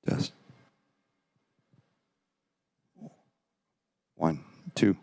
Test. 1, 2.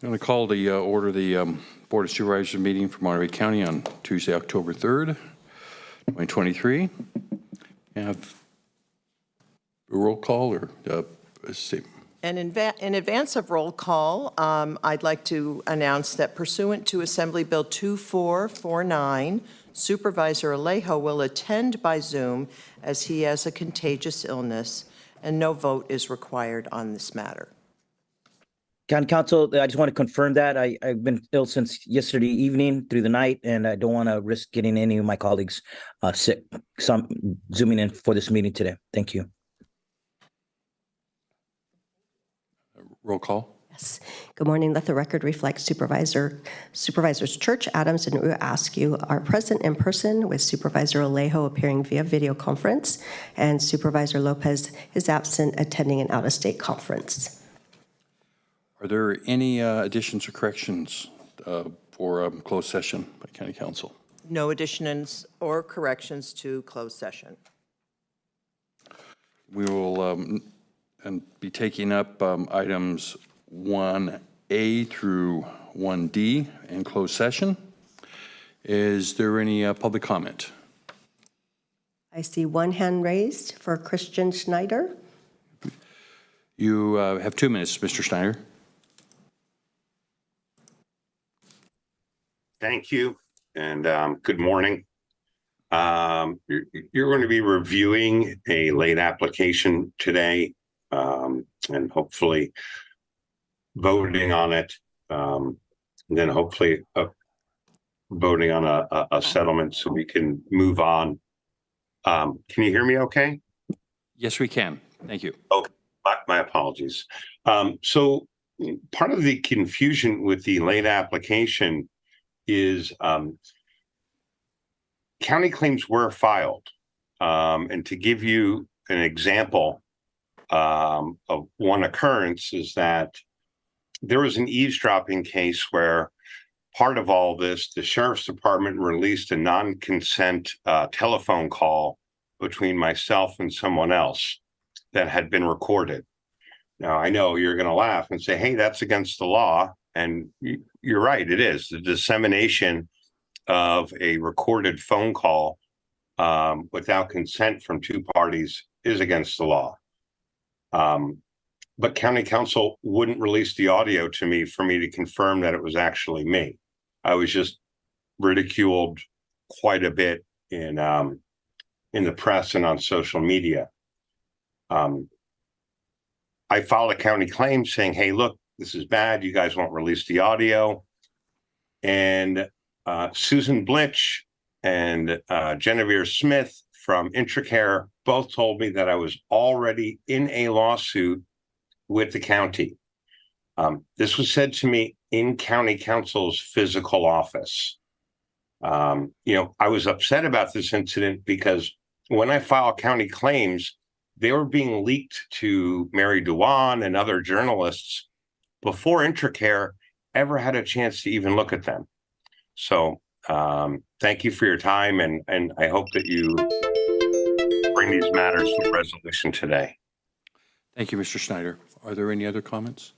I'm going to call the order the Board of Supervisors meeting for Monterey County on Tuesday, October 3rd, 2023. Have a roll call or a statement? And in advance of roll call, I'd like to announce that pursuant to Assembly Bill 2449, Supervisor Alejo will attend by Zoom as he has a contagious illness, and no vote is required on this matter. County Council, I just want to confirm that I've been ill since yesterday evening through the night, and I don't want to risk getting any of my colleagues sick. So I'm zooming in for this meeting today. Thank you. Roll call. Yes. Good morning. Let the record reflect Supervisors Church, Adams, and Askew are present in person, with Supervisor Alejo appearing via video conference, and Supervisor Lopez is absent, attending an out-of-state conference. Are there any additions or corrections for closed session by County Council? No additions or corrections to closed session. We will be taking up items 1A through 1D in closed session. Is there any public comment? I see one hand raised for Christian Schneider. You have 2 minutes, Mr. Schneider. Thank you, and good morning. You're going to be reviewing a late application today, and hopefully voting on it, and then hopefully voting on a settlement so we can move on. Can you hear me okay? Yes, we can. Thank you. Okay, my apologies. So part of the confusion with the late application is county claims were filed. And to give you an example of one occurrence is that there was an eavesdropping case where part of all this, the sheriff's department released a non-consent telephone call between myself and someone else that had been recorded. Now, I know you're going to laugh and say, hey, that's against the law. And you're right, it is. The dissemination of a recorded phone call without consent from 2 parties is against the law. But County Council wouldn't release the audio to me for me to confirm that it was actually me. I was just ridiculed quite a bit in the press and on social media. I filed a county claim saying, hey, look, this is bad. You guys won't release the audio. And Susan Blitch and Genevieve Smith from Intricare both told me that I was already in a lawsuit with the county. This was said to me in County Council's physical office. I was upset about this incident because when I filed county claims, they were being leaked to Mary Dewan and other journalists before Intricare ever had a chance to even look at them. So thank you for your time, and I hope that you bring these matters to resolution today. Thank you, Mr. Schneider. Are there any other comments?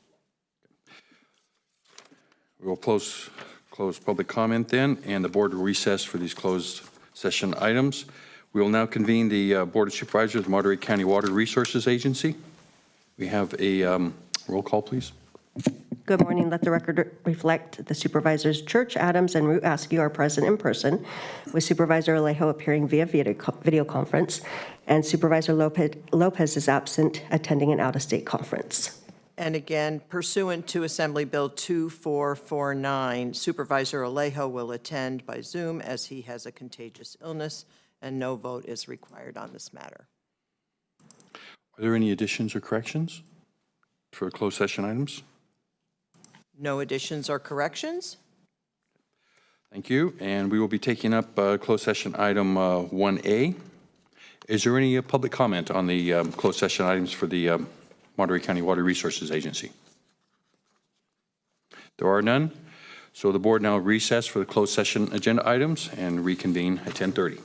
We will close public comment then, and the board will recess for these closed session items. We will now convene the Board of Supervisors of Monterey County Water Resources Agency. We have a roll call, please. Good morning. Let the record reflect the Supervisors Church, Adams, and Root Askew are present in person, with Supervisor Alejo appearing via video conference, and Supervisor Lopez is absent, attending an out-of-state conference. And again, pursuant to Assembly Bill 2449, Supervisor Alejo will attend by Zoom as he has a contagious illness, and no vote is required on this matter. Are there any additions or corrections for closed session items? No additions or corrections? Thank you. And we will be taking up closed session item 1A. Is there any public comment on the closed session items for the Monterey County Water Resources Agency? There are none. So the board now recess for the closed session agenda items and reconvene at 10:30.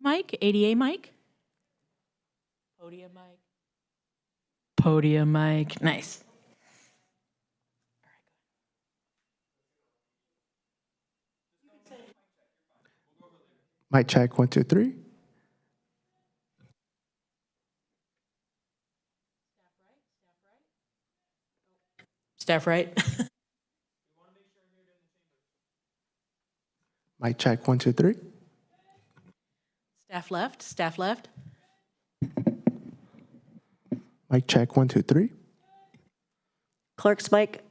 mic, ADA mic. Podium mic. Podium mic. Nice. Mic check, 1, 2, 3. Staff right. Mic check, 1, 2, 3. Staff left. Staff left. Mic check, 1, 2, 3. Clerk's mic.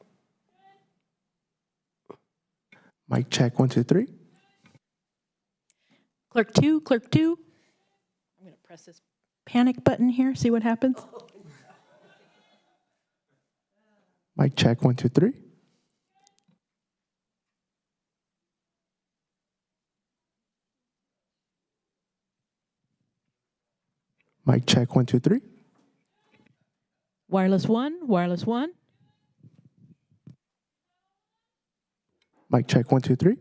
Mic check, 1, 2, 3. Clerk two. Clerk two. I'm going to press this panic button here. See what happens. Mic check, 1, 2, 3. Mic check, 1, 2, 3. Wireless one. Wireless one. Mic check, 1, 2, 3.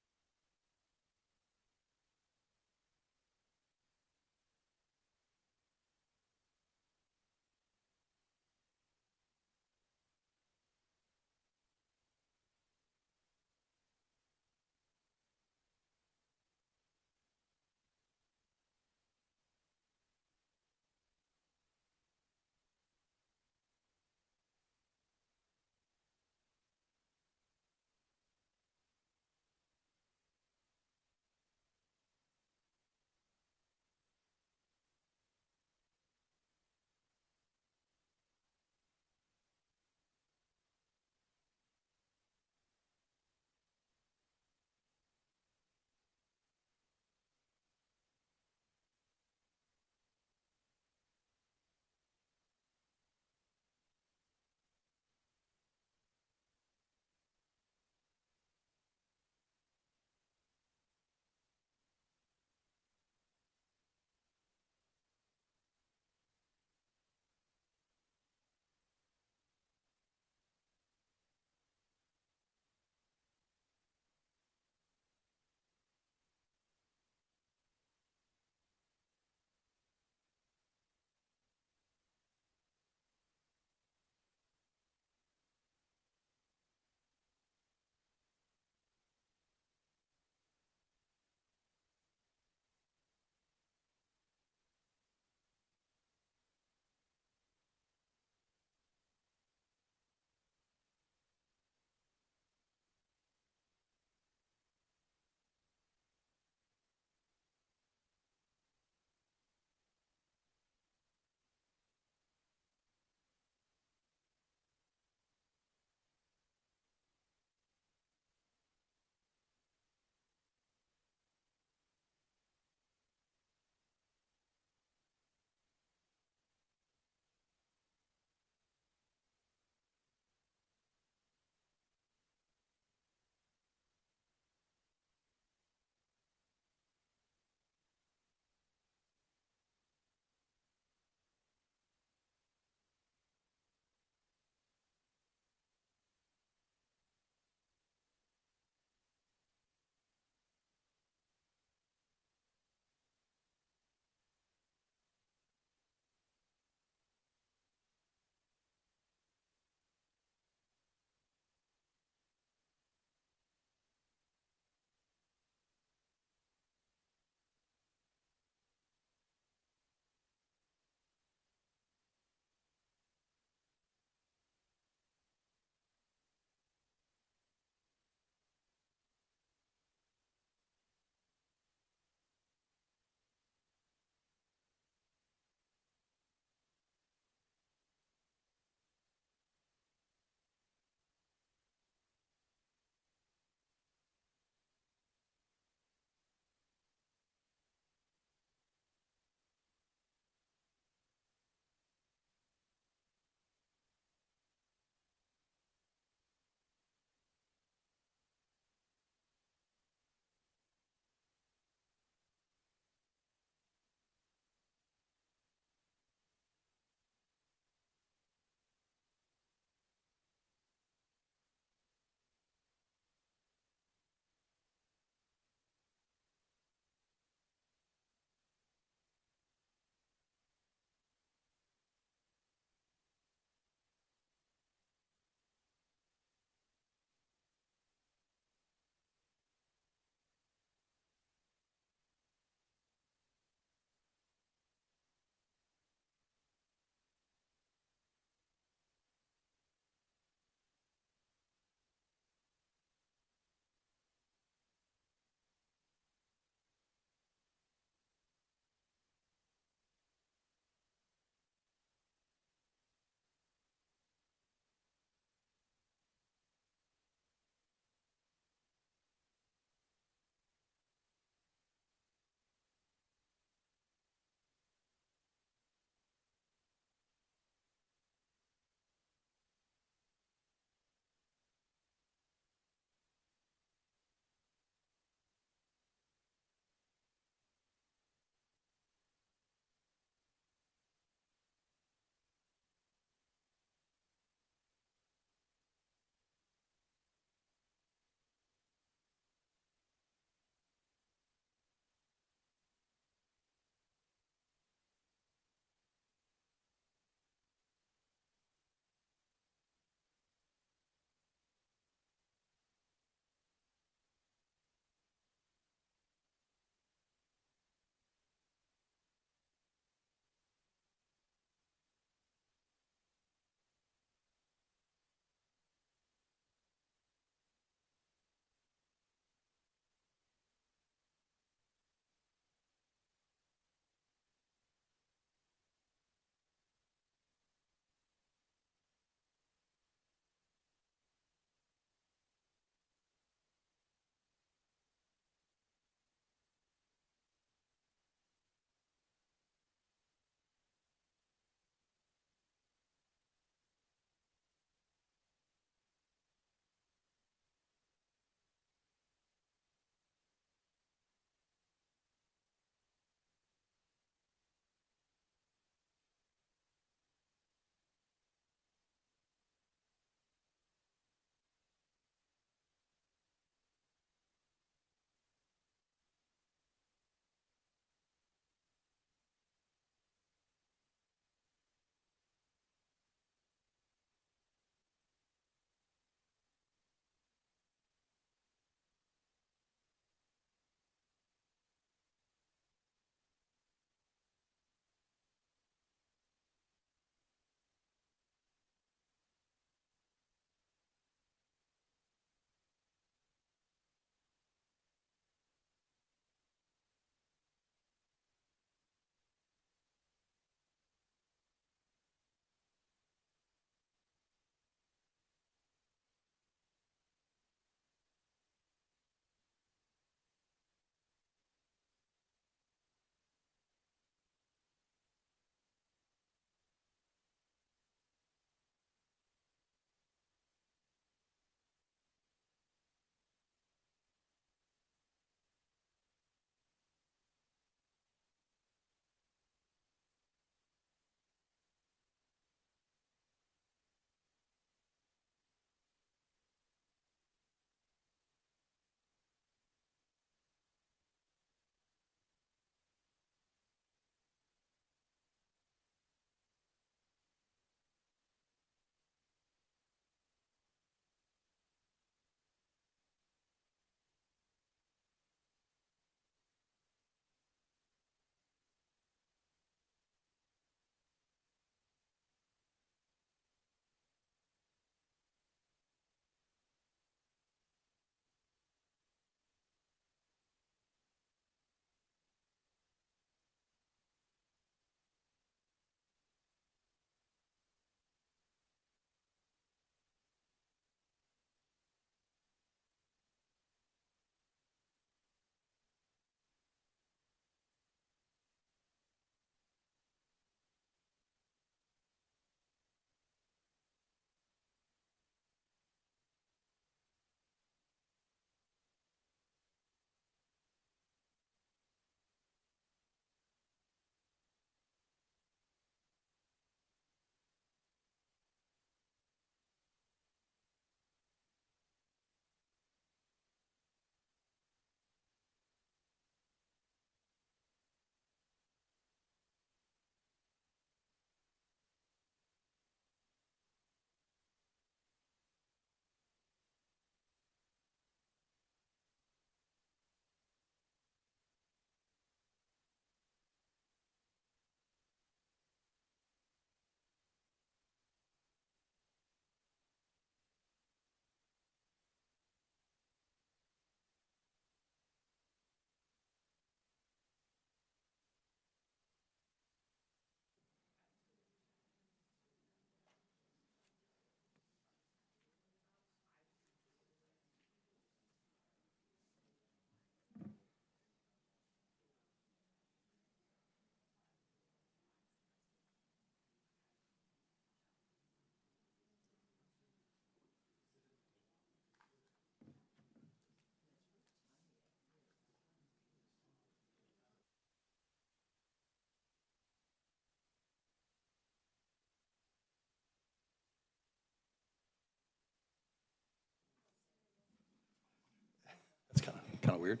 weird.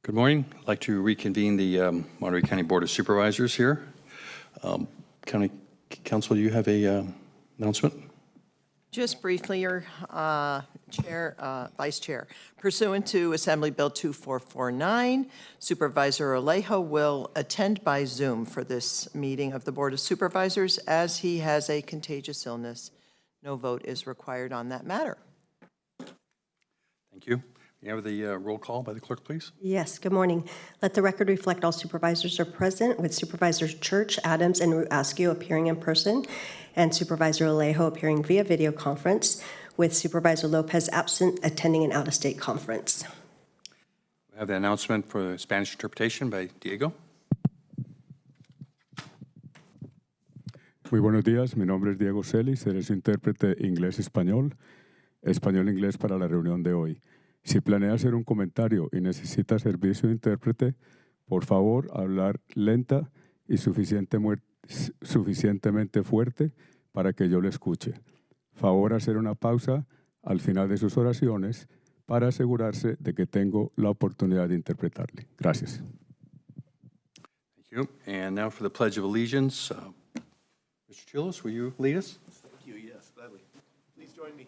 Good morning. I'd like to reconvene the Monterey County Board of Supervisors here. County Council, do you have a announcement? Just briefly, your Vice Chair, pursuant to Assembly Bill 2449, Supervisor Alejo will attend by Zoom for this meeting of the Board of Supervisors as he has a contagious illness. No vote is required on that matter. Thank you. You have the roll call by the clerk, please? Yes, good morning. Let the record reflect all supervisors are present, with Supervisors Church, Adams, and Root Askew appearing in person, and Supervisor Alejo appearing via video conference, with Supervisor Lopez absent, attending an out-of-state conference. We have the announcement for Spanish interpretation by Diego. Muy buenos días, mi nombre es Diego Celis, seré su intérprete inglés-español, español-inglés para la reunión de hoy. Si planea hacer un comentario y necesita servicio de intérprete, por favor, hablar lenta y suficientemente fuerte para que yo le escuche. Favor hacer una pausa al final de sus oraciones para asegurarse de que tengo la oportunidad de interpretarle. Gracias. Thank you. And now for the Pledge of Allegiance. Mr. Chilos, will you lead us? Thank you, yes, gladly. Please join me.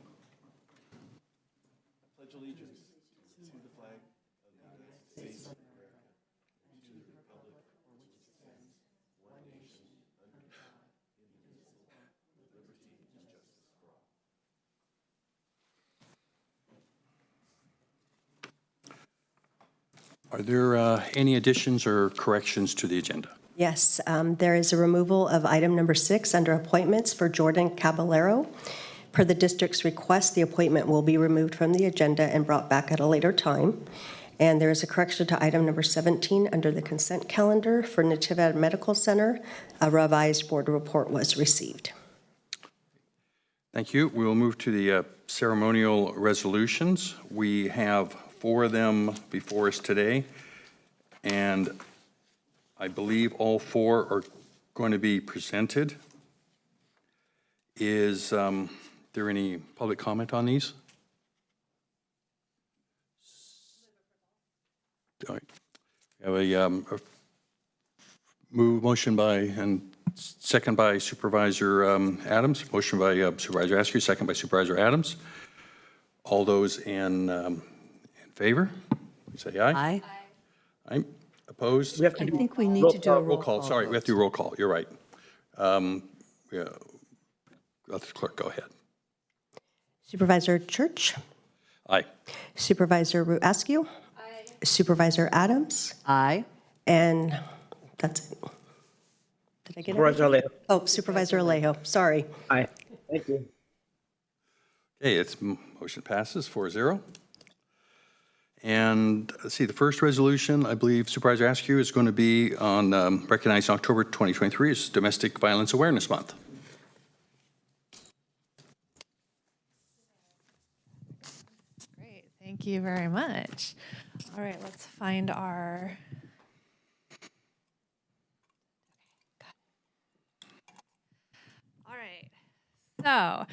I pledge allegiance to the flag of the United States of America, and to the republic for which it stands, one nation, under God, indivisible, with liberty and justice for all. Are there any additions or corrections to the agenda? Yes, there is a removal of item number 6 under appointments for Jordan Caballero. Per the district's request, the appointment will be removed from the agenda and brought back at a later time. And there is a correction to item number 17 under the consent calendar for Natividad Medical Center. A revised board report was received. Thank you. We will move to the ceremonial resolutions. We have 4 of them before us today, and I believe all 4 are going to be presented. Is there any public comment on these? All right. We have a motion by and second by Supervisor Adams. Motion by Supervisor Askew, second by Supervisor Adams. All those in favor, say aye. Aye. Aye. Opposed? We have to I do think we need to do a Roll call, sorry, we have to do roll call, you're right. Yeah. Let the clerk go ahead. Supervisor Church, Aye. Supervisor Root Askew, Supervisor Adams, Aye. and that's it. Did I get it? Supervisor Alejo. Oh, Supervisor Alejo, sorry. Aye. Thank you. Okay, motion passes 4-0. And let's see, the first resolution, I believe Supervisor Askew is going to be on recognizing October 2023 as Domestic Violence Awareness Month. Great, thank you very much. All right, let's find our. All right. So,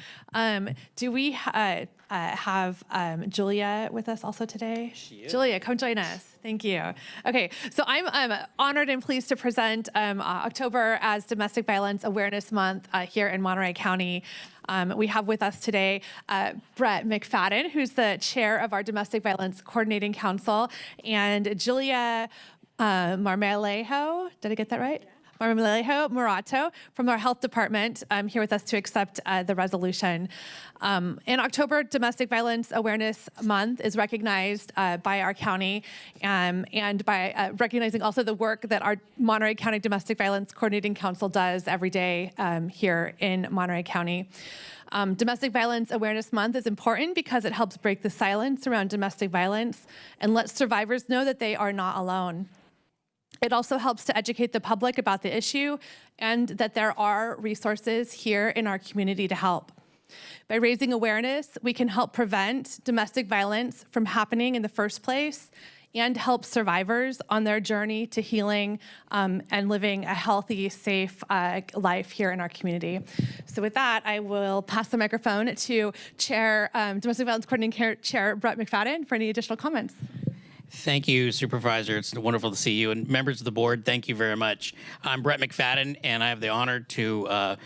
do we have Julia with us also today? She is. Julia, come join us. Thank you. Okay, so I'm honored and pleased to present October as Domestic Violence Awareness Month here in Monterey County. We have with us today Brett McFadden, who's the chair of our Domestic Violence Coordinating Council, and Julia Marmelejo. Did I get that right? Marmelejo Murato from our health department here with us to accept the resolution. In October, Domestic Violence Awareness Month is recognized by our county and by recognizing also the work that our Monterey County Domestic Violence Coordinating Council does every day here in Monterey County. Domestic Violence Awareness Month is important because it helps break the silence around domestic violence and lets survivors know that they are not alone. It also helps to educate the public about the issue and that there are resources here in our community to help. By raising awareness, we can help prevent domestic violence from happening in the first place and help survivors on their journey to healing and living a healthy, safe life here in our community. So with that, I will pass the microphone to Chair, Domestic Violence Coordinating Chair Brett McFadden for any additional comments. Thank you, Supervisor. It's wonderful to see you. And members of the board, thank you very much. I'm Brett McFadden, and I have the honor to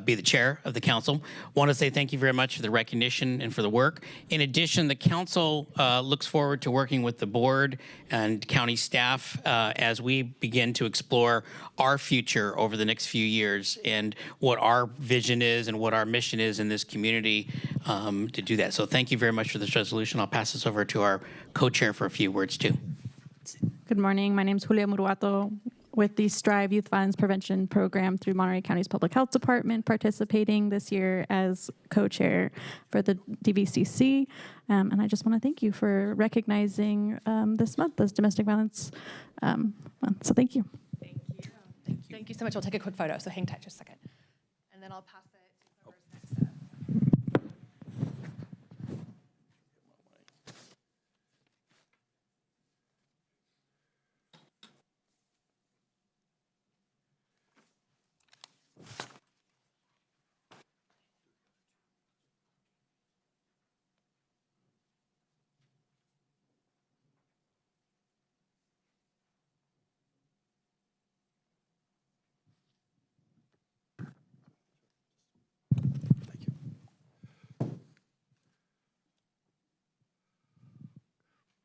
be the chair of the council. Want to say thank you very much for the recognition and for the work. In addition, the council looks forward to working with the board and county staff as we begin to explore our future over the next few years and what our vision is and what our mission is in this community to do that. So thank you very much for this resolution. I'll pass this over to our co-chair for a few words too. Good morning. My name is Julia Muruato with the Strive Youth Violence Prevention Program through Monterey County's Public Health Department, participating this year as co-chair for the DVCC. And I just want to thank you for recognizing this month as Domestic Violence Month. So thank you. Thank you. Thank you so much. We'll take a quick photo, so hang tight just a second. And then I'll pass it to whoever's next up.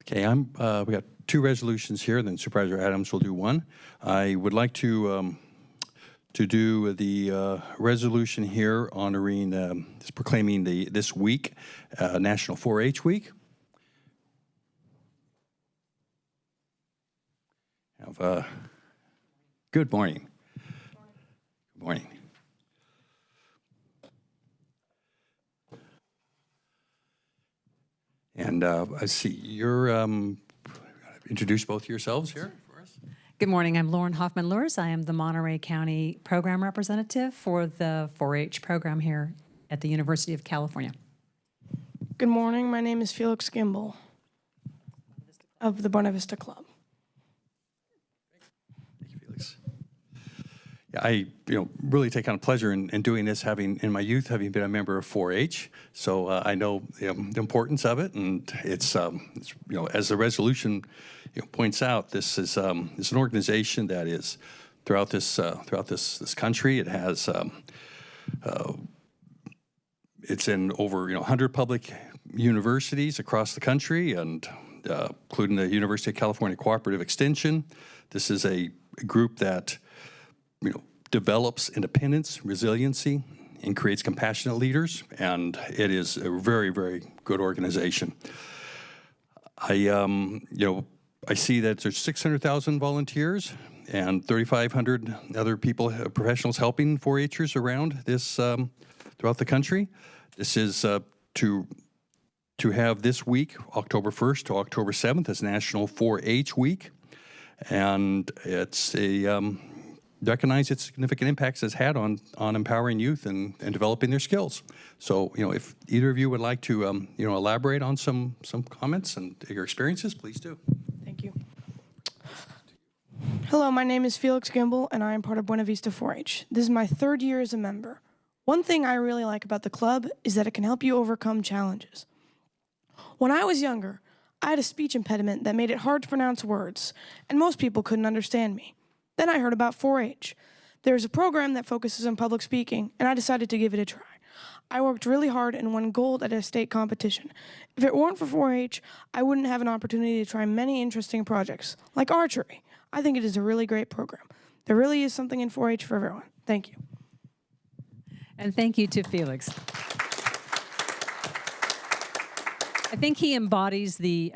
Okay, we got two resolutions here, then Supervisor Adams will do one. I would like to do the resolution here honoring, proclaiming this week, National 4-H Week. Good morning. Good morning. And I see you're introduce both yourselves here for us. Good morning. I'm Lauren Hoffman-Lures. I am the Monterey County Program Representative for the 4-H program here at the University of California. Good morning. My name is Felix Gimbel of the Buena Vista Club. Thank you, Felix. Yeah, I really take on a pleasure in doing this, having in my youth having been a member of 4-H. So I know the importance of it, and it's as the resolution points out, this is an organization that is throughout this country. It has it's in over 100 public universities across the country, and including the University of California Cooperative Extension. This is a group that develops independence, resiliency, and creates compassionate leaders, and it is a very, very good organization. I see that there's 600,000 volunteers and 3,500 other people, professionals helping 4-Hers around this throughout the country. This is to have this week, October 1st to October 7th, as National 4-H Week, and it's recognize its significant impacts it's had on empowering youth and developing their skills. So, if either of you would like to, elaborate on some comments and your experiences, please do. Thank you. Hello, my name is Felix Gimbel, and I am part of Buena Vista 4-H. This is my third year as a member. One thing I really like about the club is that it can help you overcome challenges. When I was younger, I had a speech impediment that made it hard to pronounce words, and most people couldn't understand me. Then I heard about 4-H. There's a program that focuses on public speaking, and I decided to give it a try. I worked really hard and won gold at a state competition. If it weren't for 4-H, I wouldn't have an opportunity to try many interesting projects, like archery. I think it is a really great program. There really is something in 4-H for everyone. Thank you. And thank you to Felix. I think he embodies the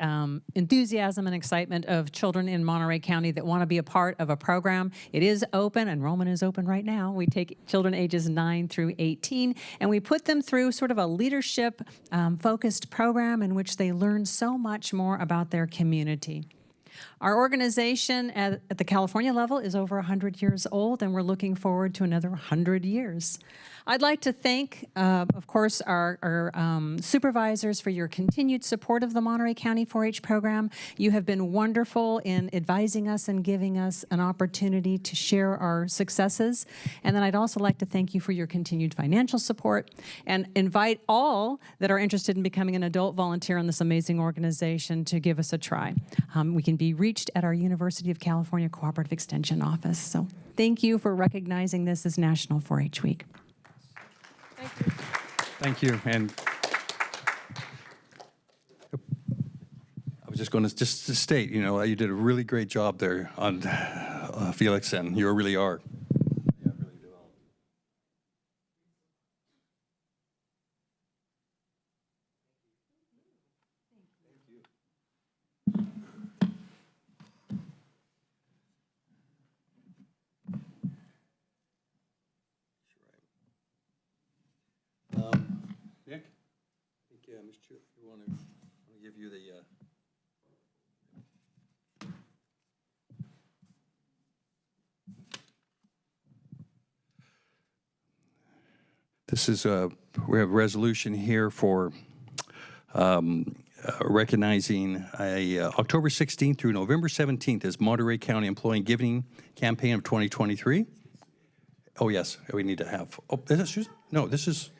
enthusiasm and excitement of children in Monterey County that want to be a part of a program. It is open. Enrollment is open right now. We take children ages 9 through 18, and we put them through sort of a leadership focused program in which they learn so much more about their community. Our organization at the California level is over 100 years old, and we're looking forward to another 100 years. I'd like to thank, of course, our supervisors for your continued support of the Monterey County 4-H program. You have been wonderful in advising us and giving us an opportunity to share our successes. And then I'd also like to thank you for your continued financial support and invite all that are interested in becoming an adult volunteer in this amazing organization to give us a try. We can be reached at our University of California Cooperative Extension Office. So thank you for recognizing this as National 4-H Week. Thank you. And I was just going to state, you know, you did a really great job there on Felix, and you really are. Nick, I think Mr. Chair, you want to give you the. This is we have a resolution here for recognizing October 16th through November 17th as Monterey County Employee Giving Campaign of 2023. Oh yes, we need to have. Oh, is this Susan? No, this is.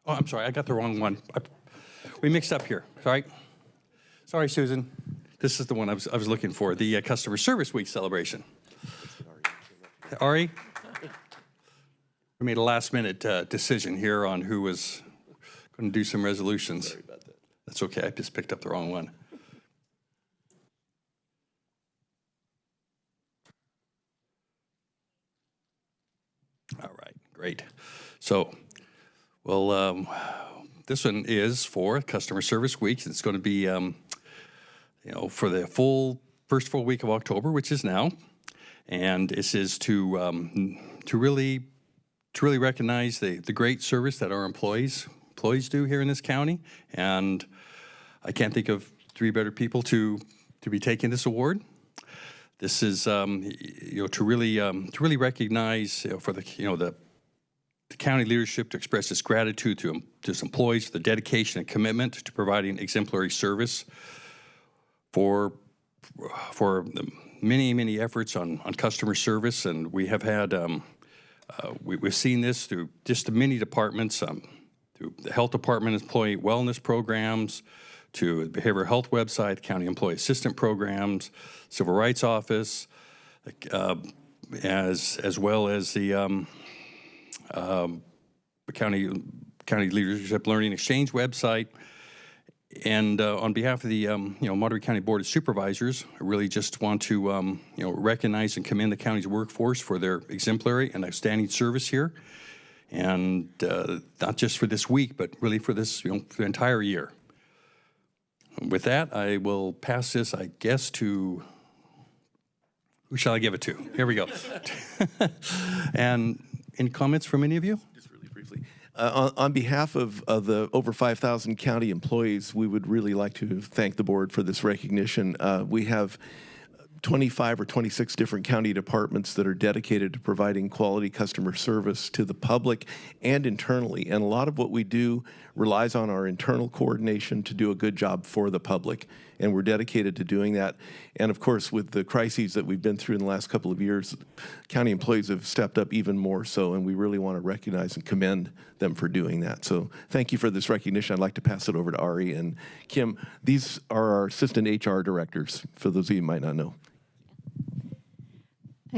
Oh, I'm sorry, I got the wrong one. We mixed up here. Sorry, Susan. This is the one I was looking for. The Customer Service Week celebration. Ari, we made a last-minute decision here on who was going to do some resolutions. Sorry about that. That's okay. I just picked up the wrong one. All right, great. So. Well, this one is for Customer Service Week. It's going to be, you know, for the first full week of October, which is now, and this is to really recognize the great service that our employees do here in this county. And I can't think of three better people to be taking this award. This is, you know, to really recognize, you know, for the county leadership to express its gratitude to its employees for the dedication and commitment to providing exemplary service for many efforts on customer service. And we have had, we've seen this through just many departments, through the health department employee wellness programs, to the behavioral health website, county employee assistant programs, civil rights office, as well as the county Leadership Learning Exchange website. And on behalf of the you know, Monterey County Board of Supervisors, I really just want to you know, recognize and commend the county's workforce for their exemplary and outstanding service here, and not just for this week, but really for this, you know, for the entire year. With that, I will pass this, I guess, to who shall I give it to? Here we go. And any comments from any of you? Just really briefly. On behalf of the over 5,000 county employees, we would really like to thank the board for this recognition. We have 25 or 26 different county departments that are dedicated to providing quality customer service to the public and internally. And a lot of what we do relies on our internal coordination to do a good job for the public. And we're dedicated to doing that. And of course, with the crises that we've been through in the last couple of years, county employees have stepped up even more so, and we really want to recognize and commend them for doing that. So thank you for this recognition. I'd like to pass it over to Ari and Kim. These are our assistant HR directors, for those of you who might not know.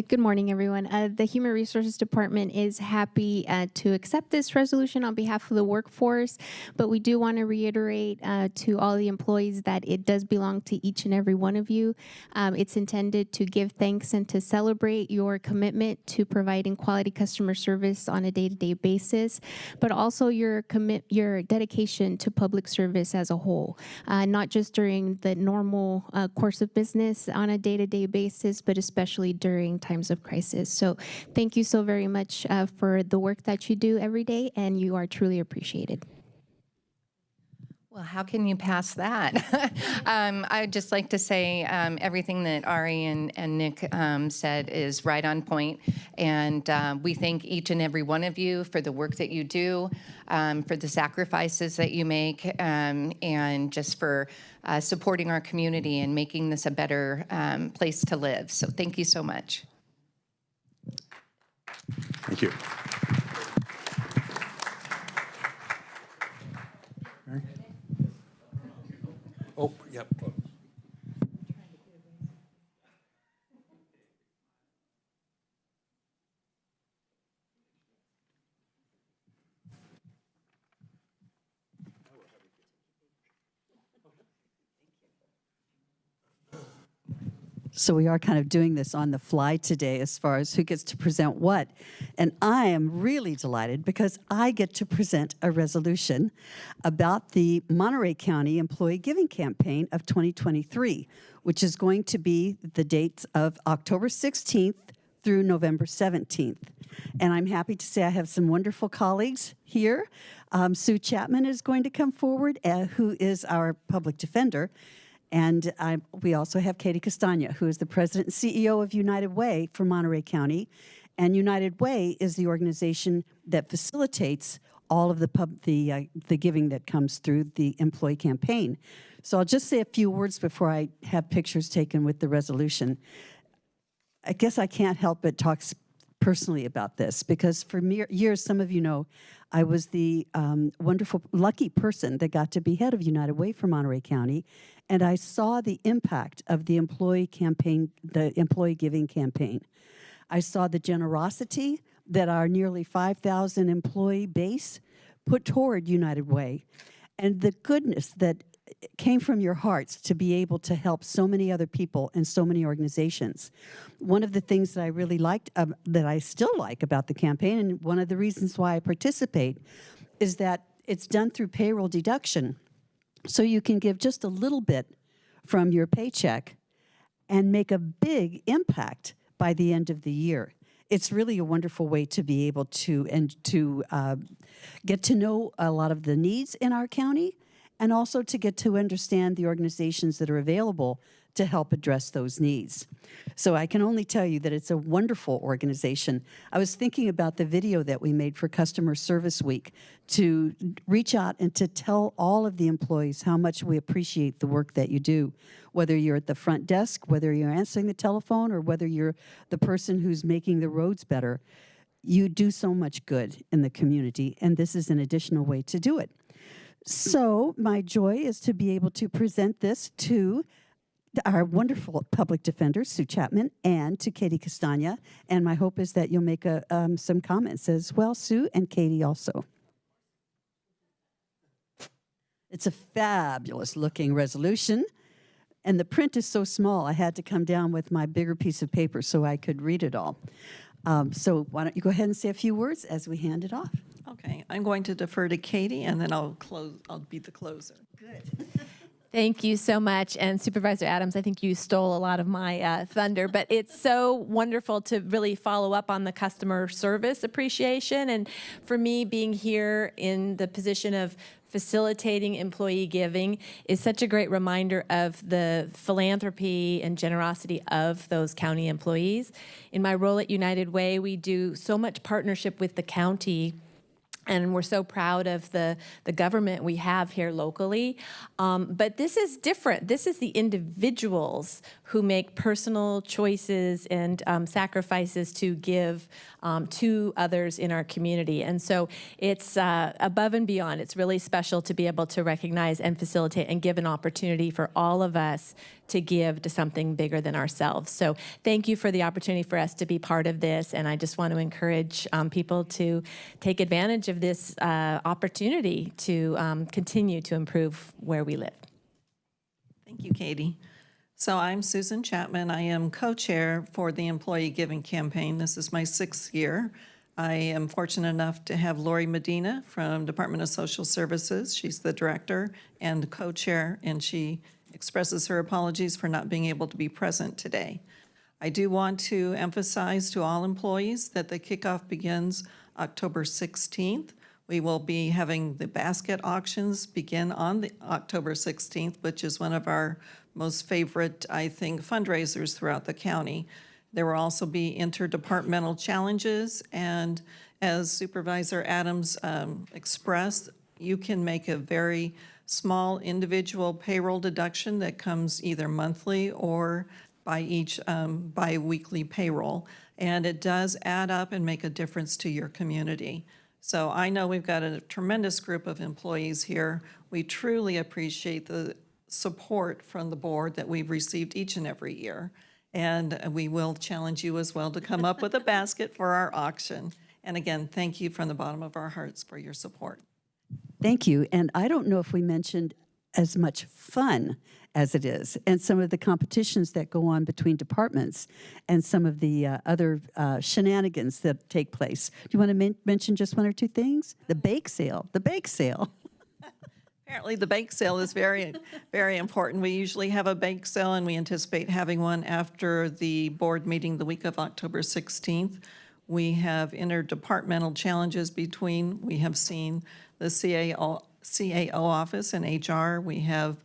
Good morning, everyone. The Human Resources Department is happy to accept this resolution on behalf of the workforce, but we do want to reiterate to all the employees that it does belong to each and every one of you. It's intended to give thanks and to celebrate your commitment to providing quality customer service on a day-to-day basis, but also your dedication to public service as a whole, not just during the normal course of business on a day-to-day basis, but especially during times of crisis. So thank you so very much for the work that you do every day, and you are truly appreciated. Well, Well, how can you pass that? I'd just like to say everything that Ari and Nick said is right on point. And we thank each and every one of you for the work that you do, for the sacrifices that you make, and just for supporting our community and making this a better place to live. So thank you so much. Thank you. Oh, yep. So we are kind of doing this on the fly today as far as who gets to present what. And I am really delighted because I get to present a resolution about the Monterey County Employee Giving Campaign of 2023, which is going to be the dates of October 16th through November 17th. And I'm happy to say I have some wonderful colleagues here. Sue Chapman is going to come forward, who is our public defender. And we also have Katie Castagna, who is the president and CEO of United Way for Monterey County. And United Way is the organization that facilitates all of the giving that comes through the employee campaign. So I'll just say a few words before I have pictures taken with the resolution. I guess I can't help but talk personally about this because for years, some of you know, I was the wonderful, lucky person that got to be head of United Way for Monterey County, and I saw the impact of the employee campaign, the employee giving campaign. I saw the generosity that our nearly 5,000 employee base put toward United Way, and the goodness that came from your hearts to be able to help so many other people and so many organizations. One of the things that I really liked, that I still like about the campaign, and one of the reasons why I participate, is that it's done through payroll deduction. So you can give just a little bit from your paycheck and make a big impact by the end of the year. It's really a wonderful way to be able to get to know a lot of the needs in our county, and also to get to understand the organizations that are available to help address those needs. So I can only tell you that it's a wonderful organization. I was thinking about the video that we made for Customer Service Week to reach out and to tell all of the employees how much we appreciate the work that you do, whether you're at the front desk, whether you're answering the telephone, or whether you're the person who's making the roads better. You do so much good in the community, and this is an additional way to do it. So my joy is to be able to present this to our wonderful public defender, Sue Chapman, and to Katie Castagna. And my hope is that you'll make some comments as well, Sue, and Katie also. It's a fabulous looking resolution. And the print is so small, I had to come down with my bigger piece of paper so I could read it all. So why don't you go ahead and say a few words as we hand it off. Okay, I'm going to defer to Katie, and then I'll be the closer. Good. Thank you so much. And Supervisor Adams, I think you stole a lot of my thunder, but it's so wonderful to really follow up on the customer service appreciation. And for me, being here in the position of facilitating employee giving is such a great reminder of the philanthropy and generosity of those county employees. In my role at United Way, we do so much partnership with the county, and we're so proud of the government we have here locally. But this is different. This is the individuals who make personal choices and sacrifices to give to others in our community. And so it's above and beyond. It's really special to be able to recognize and facilitate and give an opportunity for all of us to give to something bigger than ourselves. So thank you for the opportunity for us to be part of this. And I just want to encourage people to take advantage of this opportunity to continue to improve where we live. Thank you, Katie. So I'm Susan Chapman. I am co-chair for the Employee Giving Campaign. This is my 6th year. I am fortunate enough to have Lori Medina from Department of Social Services. She's the director and co-chair, and she expresses her apologies for not being able to be present today. I do want to emphasize to all employees that the kickoff begins October 16th We will be having the basket auctions begin on the October 16th, which is one of our most favorite, I think, fundraisers throughout the county. There will also be interdepartmental challenges, and as Supervisor Adams expressed, you can make a very small individual payroll deduction that comes either monthly or by each bi-weekly payroll, and it does add up and make a difference to your community. So I know we've got a tremendous group of employees here. We truly appreciate the support from the board that we've received each and every year. And we will challenge you as well to come up with a basket for our auction. And again, thank you from the bottom of our hearts for your support. Thank you. And I don't know if we mentioned as much fun as it is, and some of the competitions that go on between departments and some of the other shenanigans that take place. Do you want to mention just one or two things? The bake sale, the bake sale. Apparently, the bake sale is very, very important. We usually have a bake sale, and we anticipate having one after the board meeting the week of October 16th. We have interdepartmental challenges between, we have seen the CAO office and HR. We have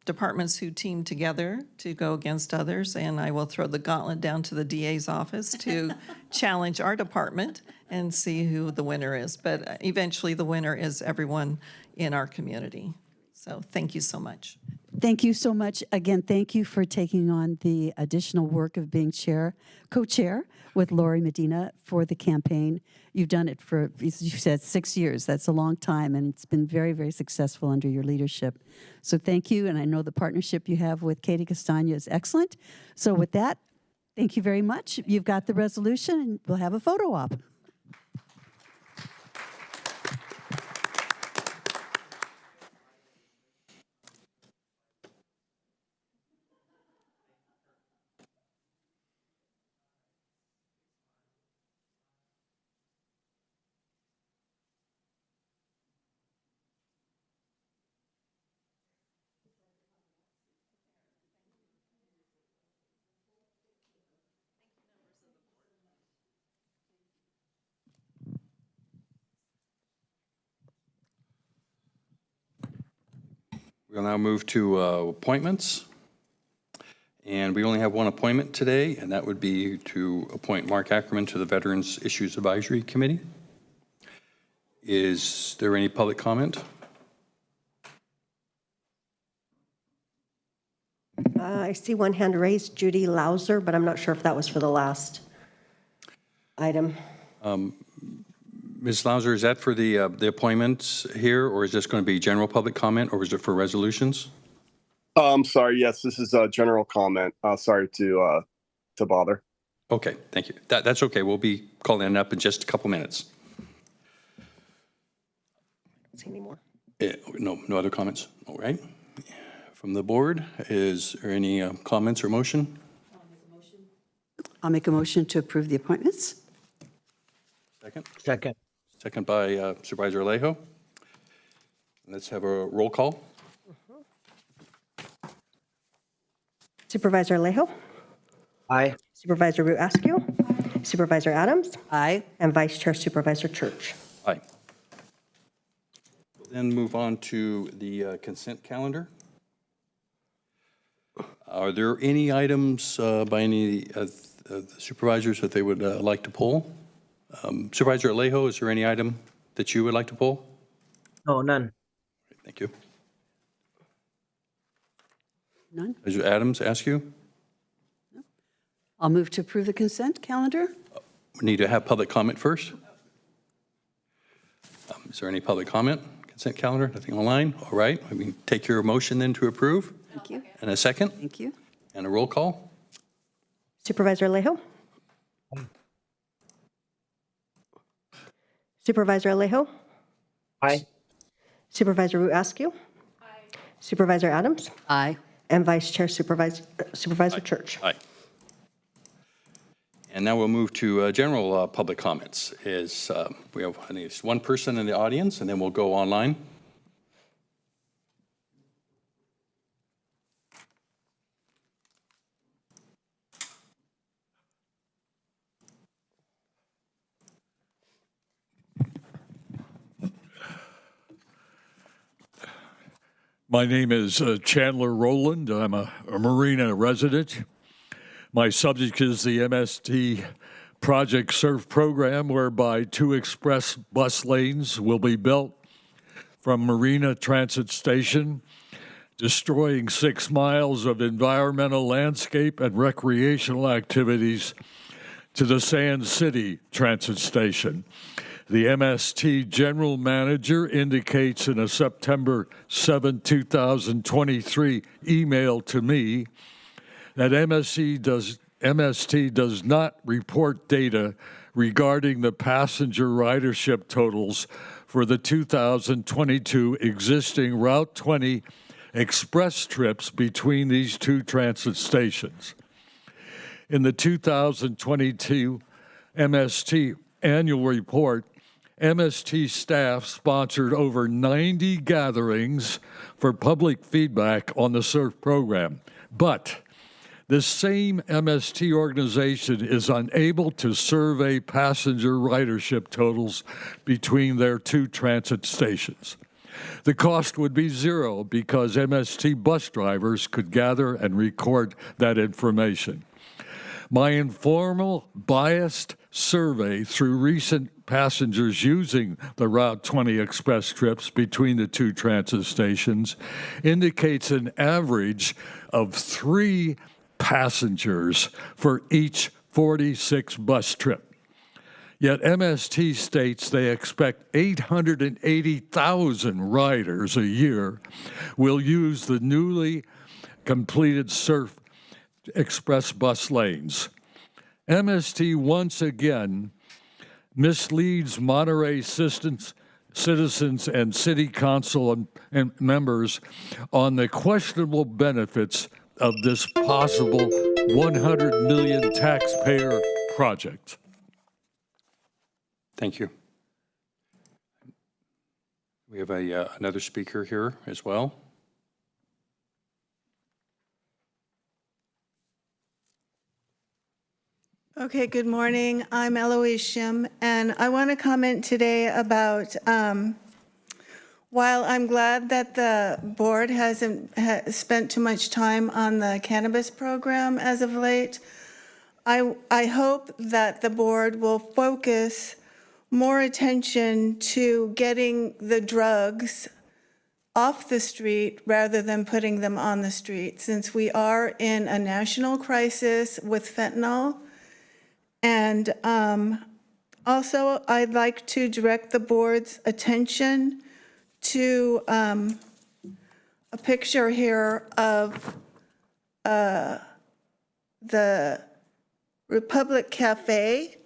departments who team together to go against others, and I will throw the gauntlet down to the DA's office to challenge our department and see who the winner is. But eventually, the winner is everyone in our community. So thank you so much. Thank you so much. Again, thank you for taking on the additional work of being co-chair with Lori Medina for the campaign. You've done it for, as you said, 6 years. That's a long time, and it's been very, very successful under your leadership. So thank you, and I know the partnership you have with Katie Castagna is excellent. So with that, thank you very much. You've got the resolution, and we'll have a photo op. We'll now move to appointments. And we only have one appointment today, and that would be to appoint Mark Ackerman to the Veterans Issues Advisory Committee. Is there any public comment? I see one hand raised, Judy Lauser, but I'm not sure if that was for the last item. Ms. Lauser, is that for the appointments here, or is this going to be general public comment, or is it for resolutions? I'm sorry. Yes, this is a general comment. Sorry to bother. Okay, thank you. That's okay. We'll be calling it up in just a couple minutes. See any more? No other comments? All right. From the board, is there any comments or motion? I'll make a motion to approve the appointments. Second? Second. Second by Supervisor Alejo. Let's have a roll call. Supervisor Alejo? Aye. Supervisor Root Askew? Supervisor Adams? Aye. And Vice Chair Supervisor Church. Aye. We'll then move on to the consent calendar. Are there any items by any of the supervisors that they would like to pull? Supervisor Alejo, is there any item that you would like to pull? No, none. Thank you. None. Does Adams ask you? I'll move to approve the consent calendar. We need to have public comment first. Is there any public comment? Consent calendar, nothing online? All right, we can take your motion then to approve. Thank you. And a second? Thank you. And a roll call? Supervisor Alejo? Supervisor Alejo? Aye. Supervisor Root Askew? Aye. Supervisor Adams? Aye. And Vice Chair Supervisor Church. Aye. And now we'll move to general public comments. We have at least one person in the audience, and then we'll go online. My name is Chandler Rowland. I'm a Marina resident. My subject is the MST Project Surf program, whereby 2 express bus lanes will be built from Marina Transit Station, destroying 6 miles of environmental landscape and recreational activities, to the Sand City Transit Station. The MST General Manager indicates in a September 7, 2023 email to me that MST does not report data regarding the passenger ridership totals for the 2022 existing Route 20 express trips between these 2 transit stations. In the 2022 MST annual report, MST staff sponsored over 90 gatherings for public feedback on the SURF program. But this same MST organization is unable to survey passenger ridership totals between their 2 transit stations. The cost would be 0 because MST bus drivers could gather and record that information. My informal, biased survey through recent passengers using the Route 20 express trips between the 2 transit stations indicates an average of 3 passengers for each 46 bus trip. Yet MST states they expect 880,000 riders a year will use the newly completed SURF express bus lanes. MST once again misleads Monterey citizens and city council and members on the questionable benefits of this possible 100 million taxpayer project. Thank you. We have another speaker here as well. Okay, good morning. I'm Eloise Shim, and I want to comment today about, while I'm glad that the board hasn't spent too much time on the cannabis program as of late, I hope that the board will focus more attention to getting the drugs off the street rather than putting them on the street, since we are in a national crisis with fentanyl. And also, I'd like to direct the board's attention to a picture here of the Republic Cafe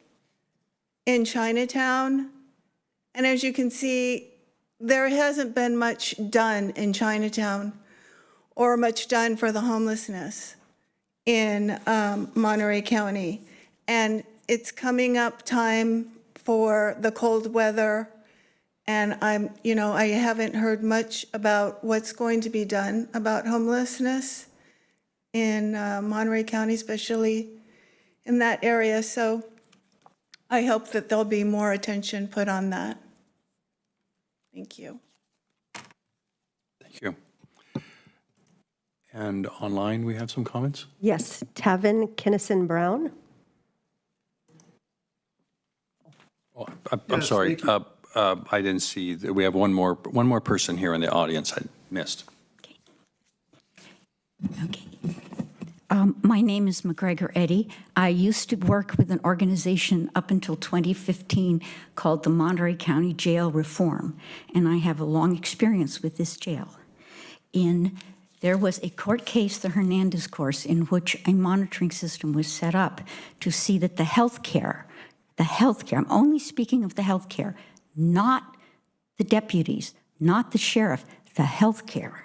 in Chinatown. And as you can see, there hasn't been much done in Chinatown or much done for the homelessness in Monterey County. And it's coming up time for the cold weather. And I haven't heard much about what's going to be done about homelessness in Monterey County, especially in that area. So I hope that there'll be more attention put on that. Thank you. Thank you. And online, we have some comments? Yes, Tavin Kinnison Brown. Oh, I'm sorry. I didn't see. We have one more person here in the audience I missed. Okay. My name is McGregor Eddy. I used to work with an organization up until 2015 called the Monterey County Jail Reform, and I have a long experience with this jail. There was a court case, the Hernandez course, in which a monitoring system was set up to see that the healthcare, I'm only speaking of the healthcare, not the deputies, not the sheriff, the healthcare.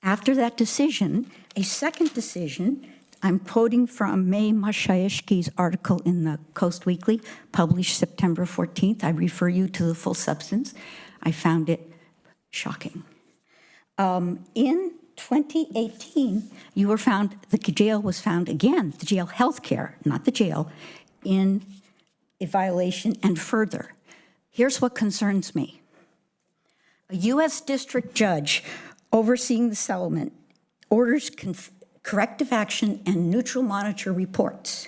After that decision, a second decision, I'm quoting from May Mashayeshki's article in the Coast Weekly, published September 14th. I refer you to the full substance. I found it shocking. In 2018, the jail was found again, the jail healthcare, not the jail, in a violation. And further, here's what concerns me. A U.S. district judge overseeing the settlement, orders corrective action and neutral monitor reports.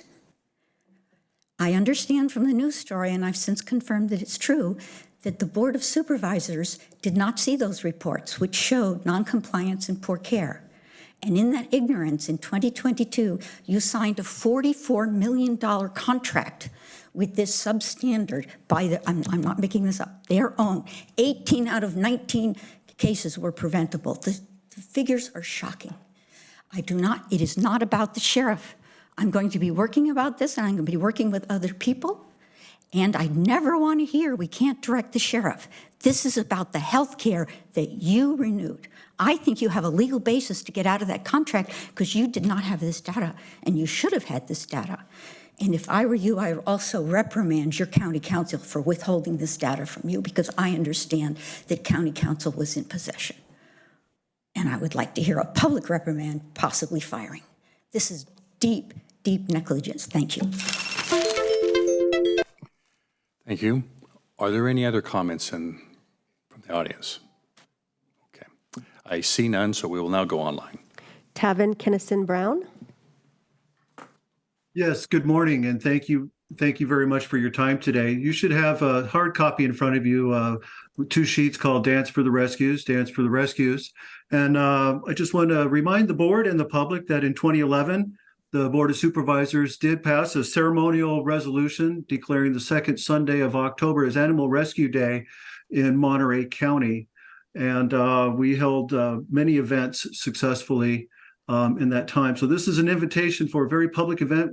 I understand from the news story, and I've since confirmed that it's true, that the Board of Supervisors did not see those reports, which showed noncompliance and poor care. And in that ignorance, in 2022, you signed a $44 million contract with this substandard by I'm not making this up, their own. 18 out of 19 cases were preventable. The figures are shocking. It is not about the sheriff. I'm going to be working about this, and I'm going to be working with other people. And I never want to hear we can't direct the sheriff. This is about the health care that you renewed. I think you have a legal basis to get out of that contract because you did not have this data, and you should have had this data. And if I were you, I would also reprimand your county council for withholding this data from you, because I understand that county council was in possession. And I would like to hear a public reprimand, possibly firing. This is deep, deep negligence. Thank you. Thank you. Are there any other comments from the audience? Okay. I see none, so we will now go online. Tavin Kinnison Brown. Yes, good morning, and thank you very much for your time today. You should have a hard copy in front of you, with 2 sheets called Dance for the Rescues. And I just want to remind the board and the public that in 2011, the Board of Supervisors did pass a ceremonial resolution declaring the second Sunday of October as Animal Rescue Day in Monterey County. And we held many events successfully in that time. So this is an invitation for a very public event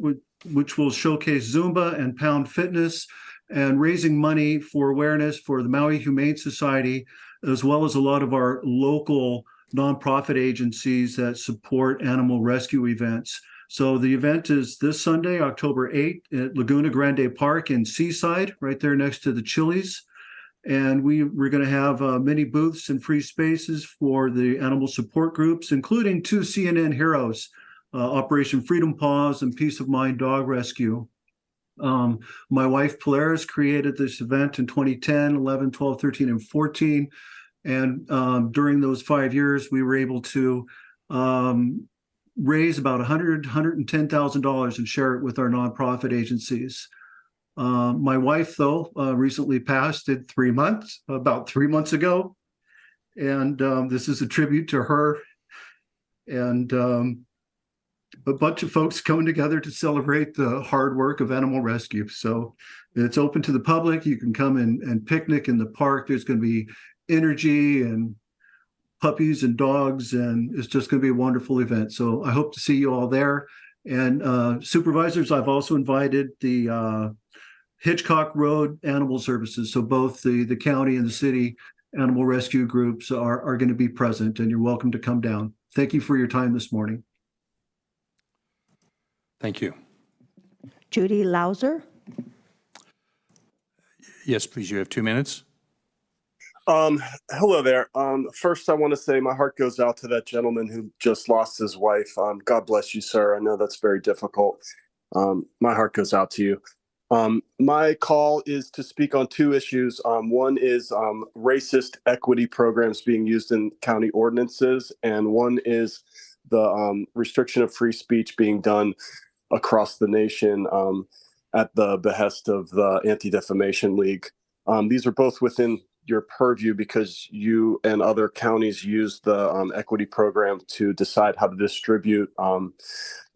which will showcase Zumba and Pound Fitness and raising money for awareness for the Maui Humane Society, as well as a lot of our local nonprofit agencies that support animal rescue events. So the event is this Sunday, October 8th at Laguna Grande Park in Seaside, right there next to the Chili's. And we're going to have many booths and free spaces for the animal support groups, including 2 CNN heroes, Operation Freedom Paws and Peace of Mind Dog Rescue. My wife, Polaris, created this event in 2010, 11, 12, 13, and 14. And during those 5 years, we were able to raise about $110,000 and share it with our nonprofit agencies. My wife, though, recently passed about 3 months ago. And this is a tribute to her. And a bunch of folks coming together to celebrate the hard work of animal rescue. So it's open to the public. You can come and picnic in the park. There's going to be energy and puppies and dogs, and it's just going to be a wonderful event. So I hope to see you all there. And supervisors, I've also invited the Hitchcock Road Animal Services. So both the county and the city animal rescue groups are going to be present, and you're welcome to come down. Thank you for your time this morning. Thank you. Judy Lauser. Yes, please. You have 2 minutes. Hello there. First, I want to say my heart goes out to that gentleman who just lost his wife. God bless you, sir. I know that's very difficult. My heart goes out to you. My call is to speak on 2 issues. One is racist equity programs being used in county ordinances, and one is the restriction of free speech being done across the nation at the behest of the Anti-Defamation League. These are both within your purview because you and other counties use the equity program to decide how to distribute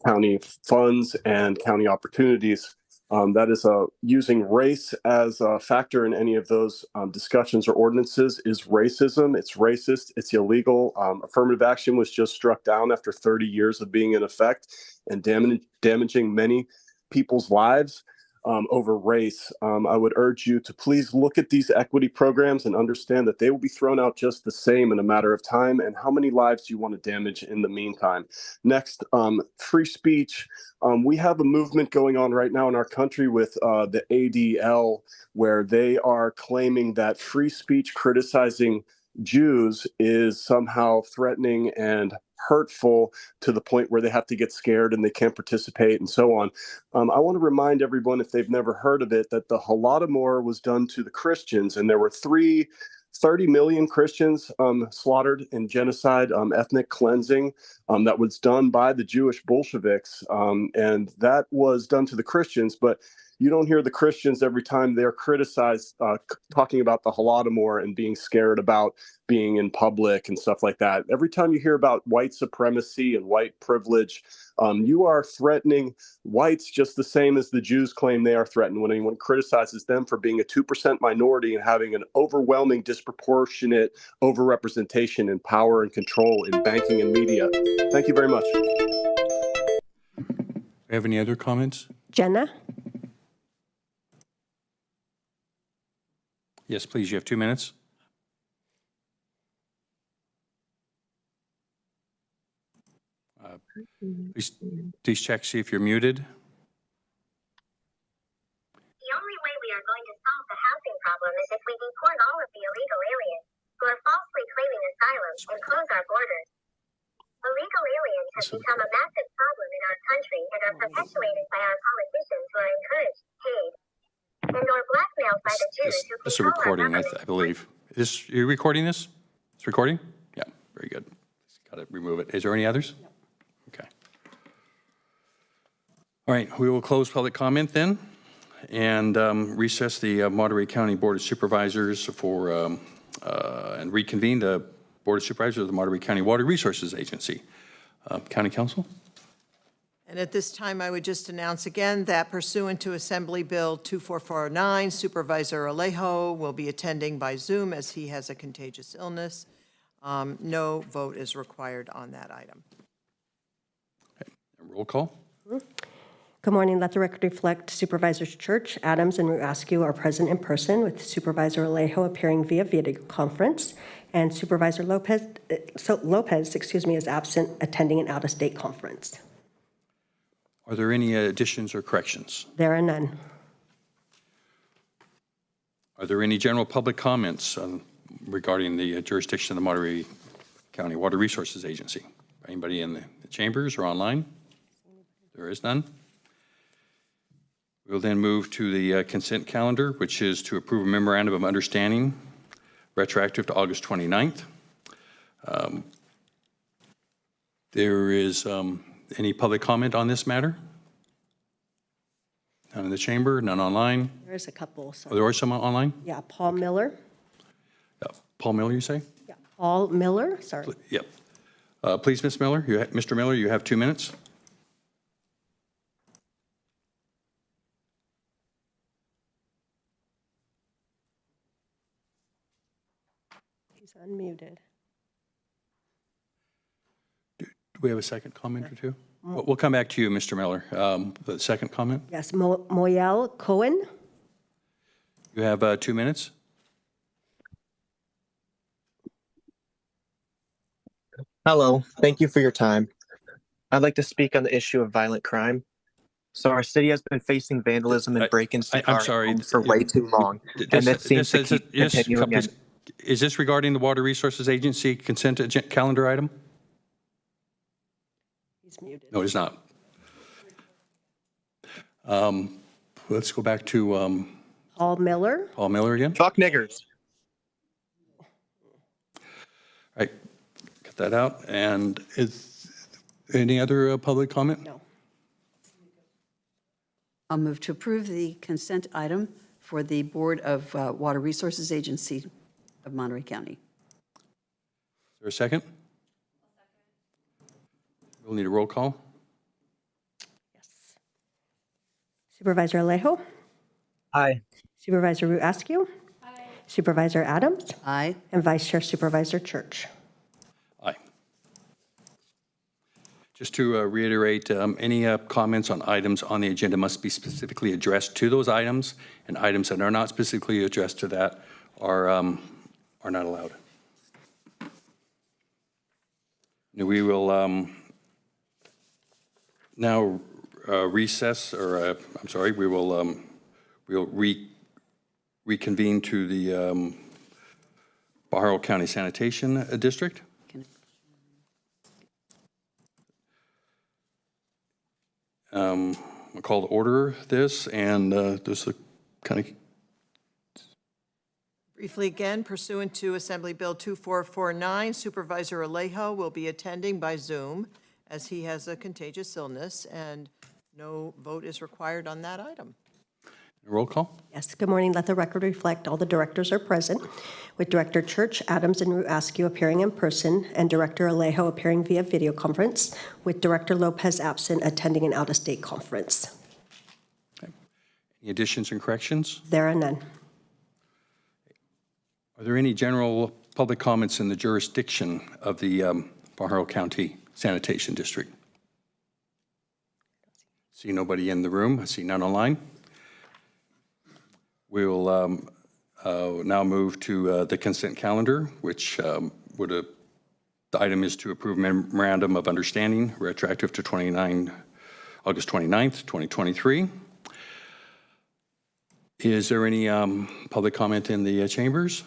county funds and county opportunities. That is using race as a factor in any of those discussions or ordinances is racism. It's racist. It's illegal. Affirmative action was just struck down after 30 years of being in effect and damaging many people's lives over race. I would urge you to please look at these equity programs and understand that they will be thrown out just the same in a matter of time, and how many lives do you want to damage in the meantime. Next, free speech. We have a movement going on right now in our country with the ADL, where they are claiming that free speech criticizing Jews is somehow threatening and hurtful to the point where they have to get scared and they can't participate and so on. I want to remind everyone, if they've never heard of it, that the Holodomor was done to the Christians, and there were 3 30 million Christians slaughtered in genocide, ethnic cleansing that was done by the Jewish Bolsheviks. And that was done to the Christians, but you don't hear the Christians every time they're criticized talking about the Holodomor and being scared about being in public and stuff like that. Every time you hear about white supremacy and white privilege, you are threatening whites just the same as the Jews claim they are threatened when anyone criticizes them for being a 2% minority and having an overwhelming, disproportionate overrepresentation in power and control in banking and media. Thank you very much. Have any other comments? Jenna? Yes, please. You have 2 minutes. Please check, see if you're muted. The only way we are going to solve the housing problem is if we deport all of the illegal aliens who are falsely claiming asylum and close our borders. Illegal aliens have become a massive problem in our country and are perpetuated by our politicians who are encouraged, paid, and or blackmailed by the Jews who This is a control our recording, government. I believe. Are you recording this? It's recording? Yeah, very good. Got to remove it. Is there any others? Okay. All right, we will close public comment then and recess the Monterey County Board of Supervisors for and reconvene the Board of Supervisors of the Monterey County Water Resources Agency. County Council? And at this time, I would just announce again that pursuant to Assembly Bill 24409, Supervisor Alejo will be attending by Zoom as he has a contagious illness. No vote is required on that item. Okay. Roll call. Good morning. Let the record reflect Supervisors Church, Adams, and Askew are present in person, with Supervisor Alejo appearing via video conference, and Supervisor Lopez is absent, attending an out-of-state conference. Are there any additions or corrections? There are none. Are there any general public comments regarding the jurisdiction of the Monterey County Water Resources Agency? Anybody in the chambers or online? There is none. We'll then move to the consent calendar, which is to approve a memorandum of understanding retroactive to August 29th. There is any public comment on this matter? None in the chamber, none online? There's a couple. Oh, there are some online? Yeah, Paul Miller. Paul Miller, you say? Yeah, Paul Miller, sorry. Yep. Please, Ms. Miller, Mr. Miller, you have 2 minutes. He's unmuted. Do we have a second comment or two? We'll come back to you, Mr. Miller. The second comment? Yes, Moyel Cohen. You have 2 minutes. Hello, thank you for your time. I'd like to speak on the issue of violent crime. So our city has been facing vandalism and break-ins to I'm our sorry. homes for way too long, and that seems to keep continuing. Is this regarding the Water Resources Agency consent calendar item? He's muted. No, it is not. Let's go back to Paul Miller. Paul Miller again. Fuck niggers. All right, cut that out. And is any other public comment? No. I'll move to approve the consent item for the Board of Water Resources Agency of Monterey County. Is there a second? We'll need a roll call. Yes. Supervisor Alejo. Aye. Supervisor Askew. Aye. Supervisor Adams. Aye. And Vice Chair Supervisor Church. Aye. Just to reiterate, any comments on items on the agenda must be specifically addressed to those items, and items that are not specifically addressed to that are not allowed. We will now recess, or I'm sorry, we will we'll reconvene to the Pajaro County Sanitation District. I'll call to order this, and just a kind of Briefly again, pursuant to Assembly Bill 2449, Supervisor Alejo will be attending by Zoom as he has a contagious illness, and no vote is required on that item. Roll call? Yes, good morning. Let the record reflect all the directors are present, with Director Church, Adams, and Root Askew appearing in person, and Director Alejo appearing via video conference, with Director Lopez absent attending an out-of-state conference. Any additions and corrections? There are none. Are there any general public comments in the jurisdiction of the Pajaro County Sanitation District? See nobody in the room. I see none online. We will now move to the consent calendar, which the item is to approve memorandum of understanding retroactive to August 29th, 2023. Is there any public comment in the chambers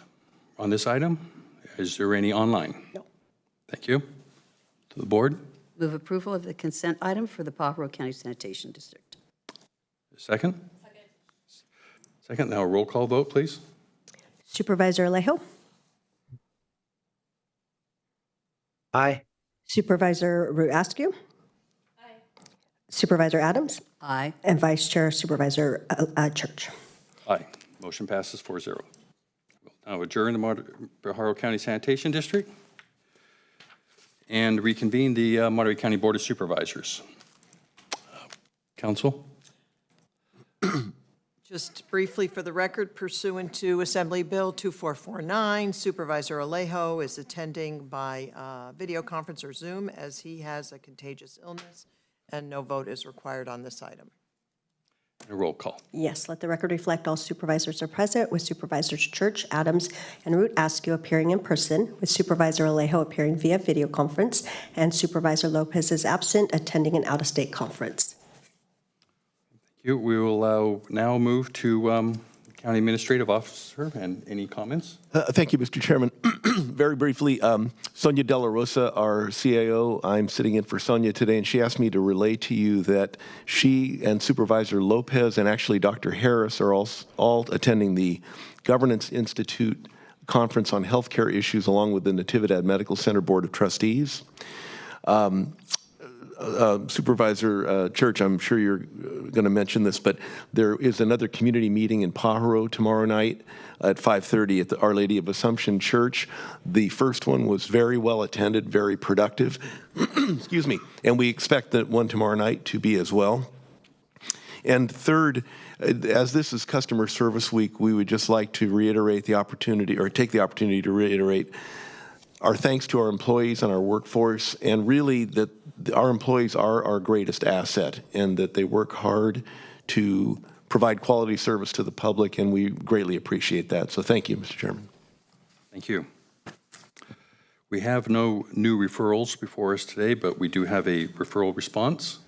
on this item? Is there any online? No. Thank you. To the board. Move approval of the consent item for the Pajaro County Sanitation District. Second? Second. Now a roll call vote, please. Supervisor Alejo? Aye. Supervisor Root Askew? Aye. Supervisor Adams? Aye. And Vice Chair Supervisor Church. Aye. Motion passes 4-0. We'll now adjourn the Pajaro County Sanitation District and reconvene the Monterey County Board of Supervisors. Council? Just briefly for the record, pursuant to Assembly Bill 2449, Supervisor Alejo is attending by video conference or Zoom as he has a contagious illness, and no vote is required on this item. A roll call. Yes, let the record reflect all supervisors are present, with Supervisors Church, Adams, and Root Askew appearing in person, with Supervisor Alejo appearing via video conference, and Supervisor Lopez is absent, attending an out-of-state conference. Thank you. We will now move to County Administrative Officer, and any comments? Thank you, Mr. Chairman. Very briefly, Sonia De La Rosa, our CAO, I'm sitting in for Sonia today, and she asked me to relay to you that she and Supervisor Lopez and actually Dr. Harris are all attending the Governance Institute Conference on Healthcare Issues along with the Natividad Medical Center Board of Trustees. Supervisor Church, I'm sure you're going to mention this, but there is another community meeting in Pajaro tomorrow night at 5:30 at the Our Lady of Assumption Church. The first one was very well attended, very productive. Excuse me. And we expect that one tomorrow night to be as well. And third, as this is Customer Service Week, we would just like to reiterate the opportunity, or take the opportunity to reiterate our thanks to our employees and our workforce, and really that our employees are our greatest asset, and that they work hard to provide quality service to the public, and we greatly appreciate that. So thank you, Mr. Chairman. Thank you. We have no new referrals before us today, but we do have a referral response.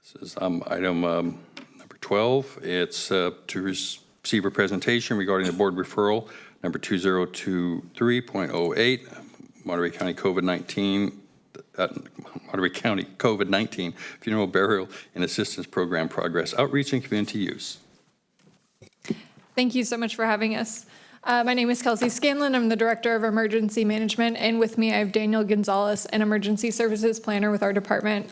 This is item number 12. It's to receive a presentation regarding the board referral number 2023.08, Monterey County COVID-19 Funeral, Burial, and Assistance Program Progress, Outreach, and Community Use. Thank you so much for having us. My name is Kelsey Scanlon. I'm the Director of Emergency Management, and with me I have Daniel Gonzalez, an Emergency Services Planner with our department.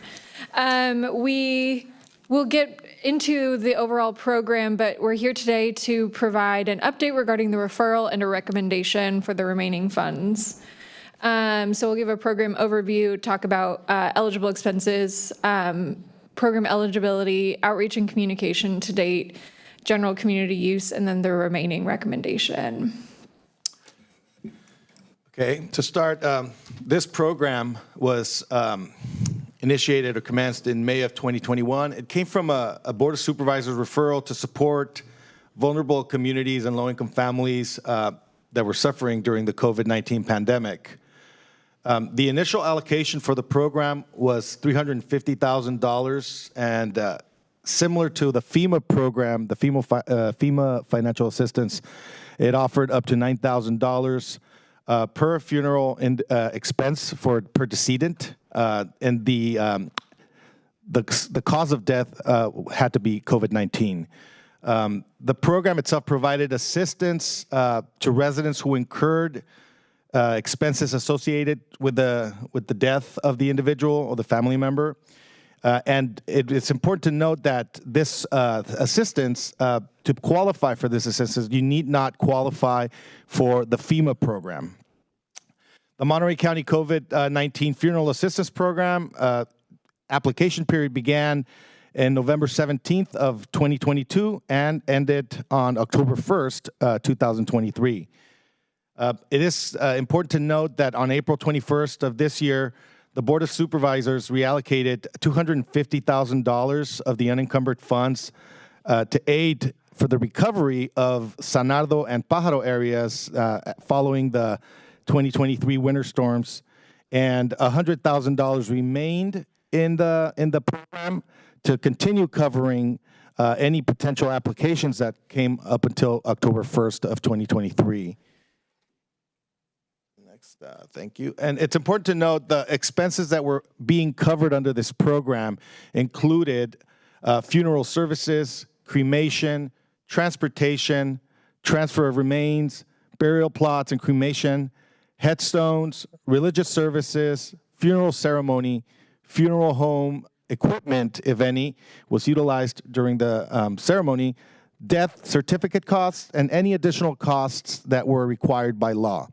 We will get into the overall program, but we're here today to provide an update regarding the referral and a recommendation for the remaining funds. So we'll give a program overview, talk about eligible expenses, program eligibility, outreach and communication to date, general community use, and then the remaining recommendation. Okay, to start, this program was initiated or commenced in May of 2021. It came from a Board of Supervisors referral to support vulnerable communities and low-income families that were suffering during the COVID-19 pandemic. The initial allocation for the program was $350,000, and similar to the FEMA program, the FEMA financial assistance, it offered up to $9,000 per funeral expense per decedent, and the cause of death had to be COVID-19. The program itself provided assistance to residents who incurred expenses associated with the death of the individual or the family member. And it's important to note that this assistance, to qualify for this assistance, you need not qualify for the FEMA program. The Monterey County COVID-19 Funeral Assistance Program application period began in November 17th of 2022 and ended on October 1st, 2023. It is important to note that on April 21st of this year, the Board of Supervisors reallocated $250,000 of the unencumbered funds to aid for the recovery of San Nardo and Pájaro areas following the 2023 winter storms, and $100,000 remained in the program to continue covering any potential applications that came up until October 1st of 2023. Thank you. And it's important to note the expenses that were being covered under this program included funeral services, cremation, transportation, transfer of remains, burial plots and cremation, headstones, religious services, funeral ceremony, funeral home equipment, if any, was utilized during the ceremony, death certificate costs, and any additional costs that were required by law.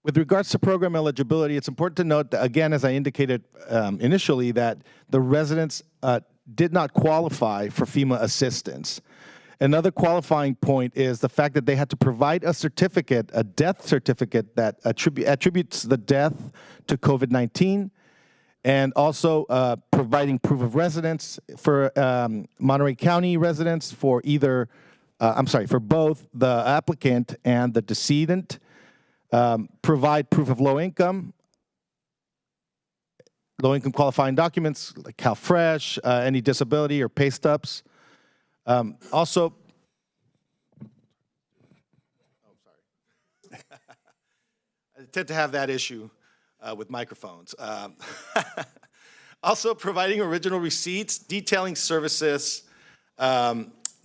With regards to program eligibility, it's important to note that, again, as I indicated initially, that the residents did not qualify for FEMA assistance. Another qualifying point is the fact that they had to provide a certificate, a death certificate that attributes the death to COVID-19, and also providing proof of residence for Monterey County residents for either, for both the applicant and the decedent. Provide proof of low income qualifying documents like CalFresh, any disability or pay stubs. Also, I tend to have that issue with microphones. Also, providing original receipts, detailing services,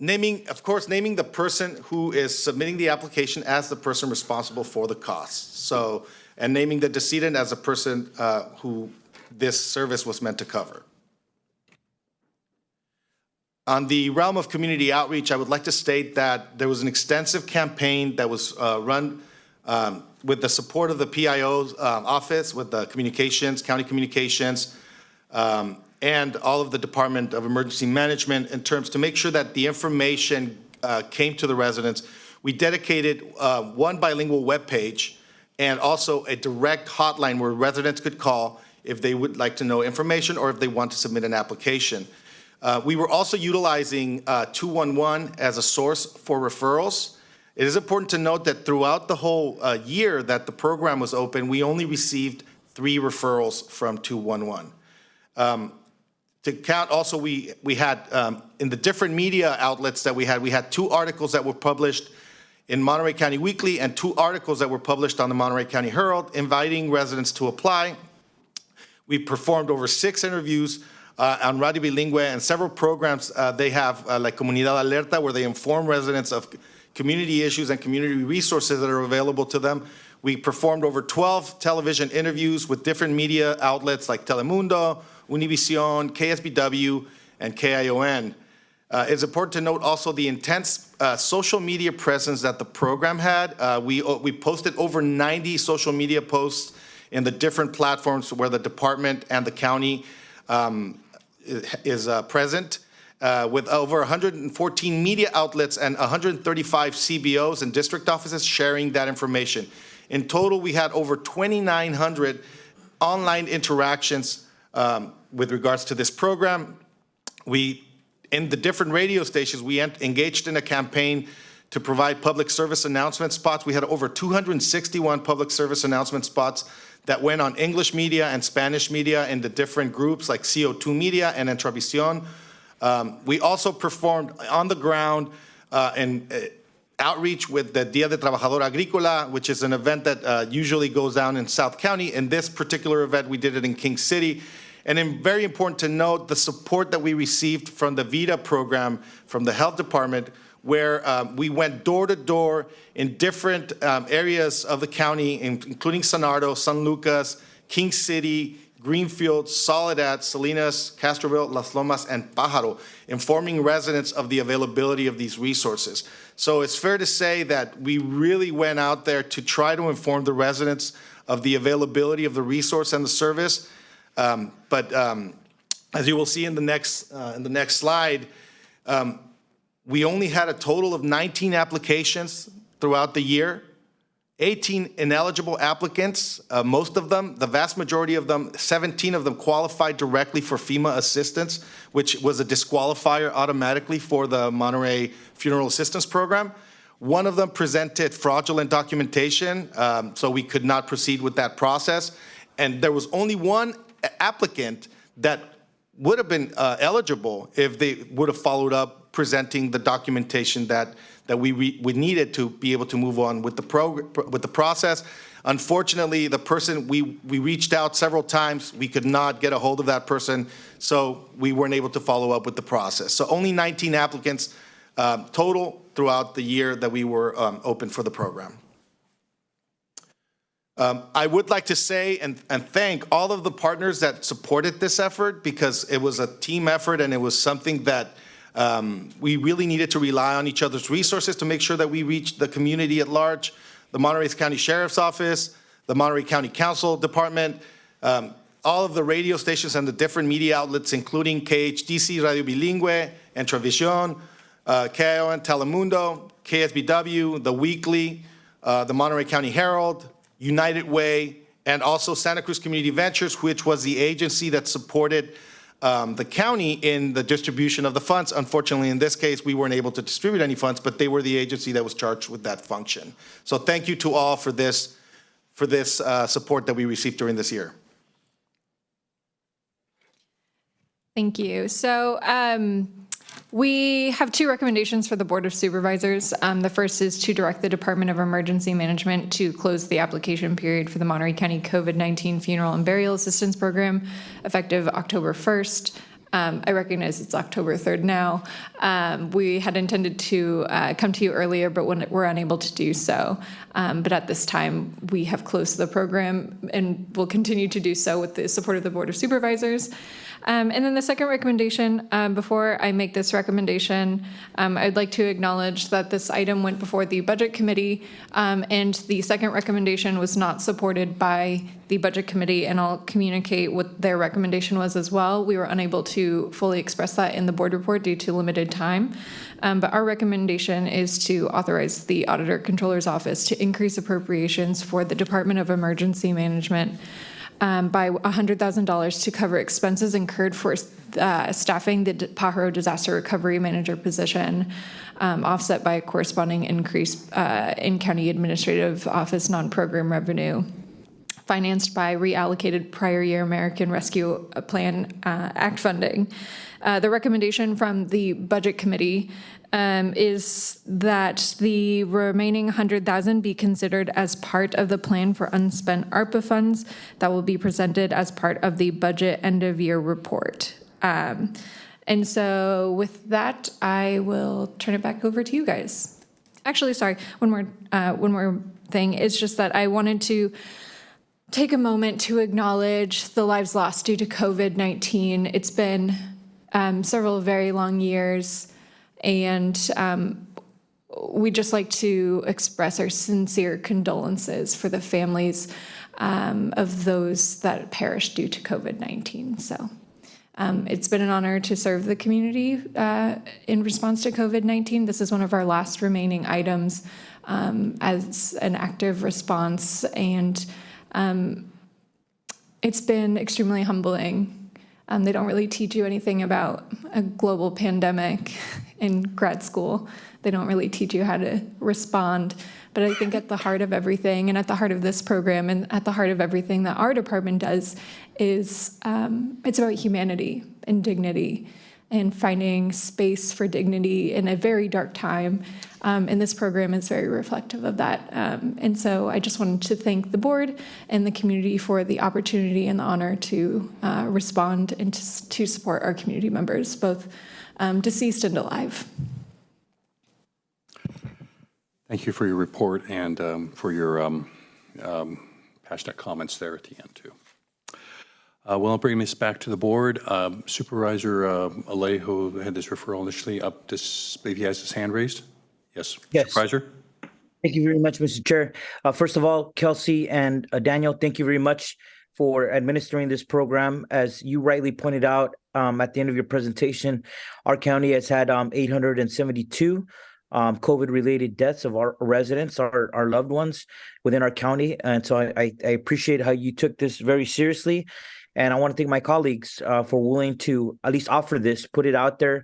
naming the person who is submitting the application as the person responsible for the costs. So, and naming the decedent as a person who this service was meant to cover. On the realm of community outreach, I would like to state that there was an extensive campaign that was run with the support of the PIO's office, with the communications, county communications, and all of the Department of Emergency Management in terms to make sure that the information came to the residents. We dedicated one bilingual webpage and also a direct hotline where residents could call if they would like to know information or if they want to submit an application. We were also utilizing 211 as a source for referrals. It is important to note that throughout the whole year that the program was open, we only received 3 referrals from 211. To count also, we had, in the different media outlets that we had 2 articles that were published in Monterey County Weekly and 2 articles that were published on the Monterey County Herald inviting residents to apply. We performed over 6 interviews on Radio Bilingüe and several programs they have, like Comunidad Alerta, where they inform residents of community issues and community resources that are available to them. We performed over 12 television interviews with different media outlets like Telemundo, Univision, KSBW, and KION. It's important to note also the intense social media presence that the program had. We posted over 90 social media posts in the different platforms where the department and the county is present, with over 114 media outlets and 135 CBOs and district offices sharing that information. In total, we had over 2,900 online interactions with regards to this program. In the different radio stations, we engaged in a campaign to provide public service announcement spots. We had over 261 public service announcement spots that went on English media and Spanish media in the different groups like CO2 Media and Entravisión. We also performed on the ground outreach with the Día de Trabajador Agrícola, which is an event that usually goes down in South County. In this particular event, we did it in King City. And then very important to note the support that we received from the VITA program from the health department, where we went door to door in different areas of the county, including San Nardo, San Lucas, King City, Greenfield, Soledad, Salinas, Castroville, Las Lomas, and Pájaro, informing residents of the availability of these resources. So it's fair to say that we really went out there to try to inform the residents of the availability of the resource and the service. But as you will see in the next slide, we only had a total of 19 applications throughout the year. 18 ineligible applicants, most of them, the vast majority of them, 17 of them qualified directly for FEMA assistance, which was a disqualifier automatically for the Monterey Funeral Assistance Program. One of them presented fraudulent documentation, so we could not proceed with that process. And there was only one applicant that would have been eligible if they would have followed up presenting the documentation that we needed to be able to move on with the process. Unfortunately, the person, we reached out several times, we could not get a hold of that person, so we weren't able to follow up with the process. So only 19 applicants total throughout the year that we were open for the program. I would like to say and thank all of the partners that supported this effort, because it was a team effort and it was something that we really needed to rely on each other's resources to make sure that we reached the community at large, the Monterey County Sheriff's Office, the Monterey County Council Department, all of the radio stations and the different media outlets, including KHDC, Radio Bilingüe, Entravision, KION, Telemundo, KSBW, The Weekly, the Monterey County Herald, United Way, and also Santa Cruz Community Ventures, which was the agency that supported the county in the distribution of the funds. Unfortunately, in this case, we weren't able to distribute any funds, but they were the agency that was charged with that function. So thank you to all for this support that we received during this year. Thank you. So we have two recommendations for the Board of Supervisors. The first is to direct the Department of Emergency Management to close the application period for the Monterey County COVID-19 Funeral and Burial Assistance Program effective October 1st. I recognize it's October 3rd now. We had intended to come to you earlier, but we're unable to do so. But at this time, we have closed the program and will continue to do so with the support of the Board of Supervisors. And then the second recommendation, before I make this recommendation, I'd like to acknowledge that this item went before the Budget Committee, and the second recommendation was not supported by the Budget Committee, and I'll communicate what their recommendation was as well. We were unable to fully express that in the board report due to limited time, but our recommendation is to authorize the Auditor Controller's Office to increase appropriations for the Department of Emergency Management by $100,000 to cover expenses incurred for staffing the Pájaro Disaster Recovery Manager position, offset by a corresponding increase in County Administrative Office non-program revenue, financed by reallocated prior year American Rescue Plan Act funding. The recommendation from the Budget Committee is that the remaining $100,000 be considered as part of the plan for unspent ARPA funds that will be presented as part of the budget end of year report. And so with that, I will turn it back over to you guys. Actually, sorry, one more thing. It's just that I wanted to take a moment to acknowledge the lives lost due to COVID-19. It's been several very long years. And we'd just like to express our sincere condolences for the families of those that perished due to COVID-19. So it's been an honor to serve the community in response to COVID-19. This is one of our last remaining items as an active response, and it's been extremely humbling. They don't really teach you anything about a global pandemic in grad school. They don't really teach you how to respond. But I think at the heart of everything, and at the heart of this program, and at the heart of everything that our department does, is it's about humanity and dignity. and finding space for dignity in a very dark time. And this program is very reflective of that. And so I just wanted to thank the board and the community for the opportunity and the honor to respond and to support our community members, both deceased and alive. Thank you for your report and for your passionate comments there at the end, too. Well, I'll bring this back to the board. Supervisor Alejo had this referral initially up. I believe he has his hand raised. Yes, Supervisor? Thank you very much, Mr. Chair. First of all, Kelsey and Daniel, thank you very much for administering this program. As you rightly pointed out at the end of your presentation, our county has had 872 COVID-related deaths of our residents, our loved ones within our county. And so I appreciate how you took this very seriously. And I want to thank my colleagues for willing to at least offer this, put it out there.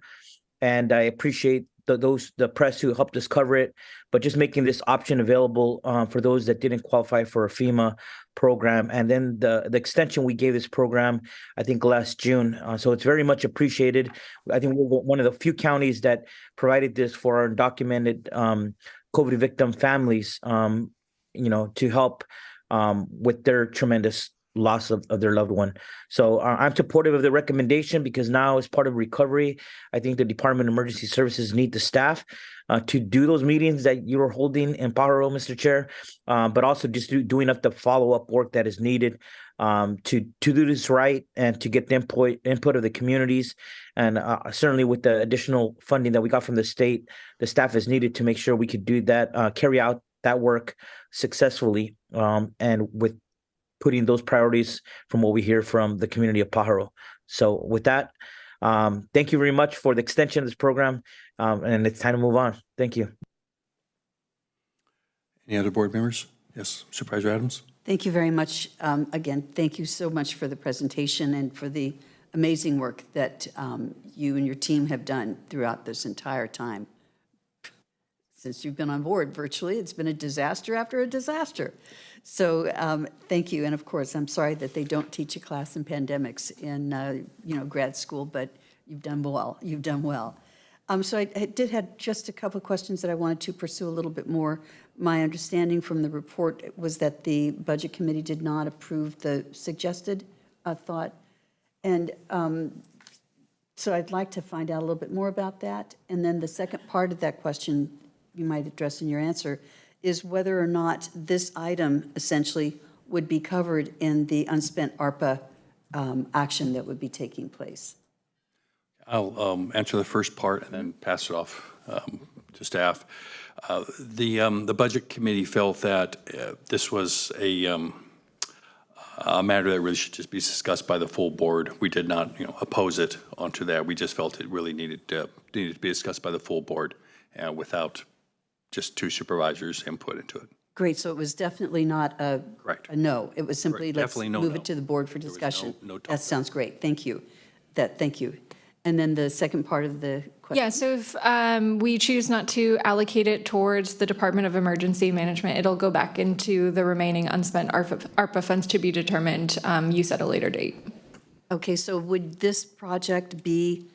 And I appreciate the press who helped us cover it, but just making this option available for those that didn't qualify for a FEMA program. And then the extension we gave this program, I think last June. So it's very much appreciated. I think we're one of the few counties that provided this for our undocumented COVID victim families, to help with their tremendous loss of their loved one. So I'm supportive of the recommendation because now as part of recovery, I think the Department of Emergency Services need the staff to do those meetings that you are holding in Pajaro, Mr. Chair, but also just doing up the follow-up work that is needed to do this right and to get the input of the communities. And certainly with the additional funding that we got from the state, the staff is needed to make sure we could do that, carry out that work successfully and with putting those priorities from what we hear from the community of Pajaro. So with that, thank you very much for the extension of this program, and it's time to move on. Thank you. Any other board members? Yes, Supervisor Adams? Thank you very much. Again, thank you so much for the presentation and for the amazing work that you and your team have done throughout this entire time. Since you've been on board virtually, it's been a disaster after a disaster. So thank you. And of course, I'm sorry that they don't teach a class in pandemics in grad school, but you've done well. You've done well. So I did have just a couple of questions that I wanted to pursue a little bit more. My understanding from the report was that the Budget Committee did not approve the suggested thought. And so I'd like to find out a little bit more about that. And then the second part of that question you might address in your answer is whether or not this item essentially would be covered in the unspent ARPA action that would be taking place. I'll answer the first part and then pass it off to staff. The Budget Committee felt that this was a matter that really should just be discussed by the full board. We did not, oppose it onto that. We just felt it really needed to be discussed by the full board without just two supervisors' input into it. Great. So it was definitely not a no. It was simply let's move it to the board for There was discussion. no talk. That sounds great. Thank you. Thank you. And then the second part of the question. Yeah, so if we choose not to allocate it towards the Department of Emergency Management, it'll go back into the remaining unspent ARPA funds to be determined, use at a later date. Okay, so would this project be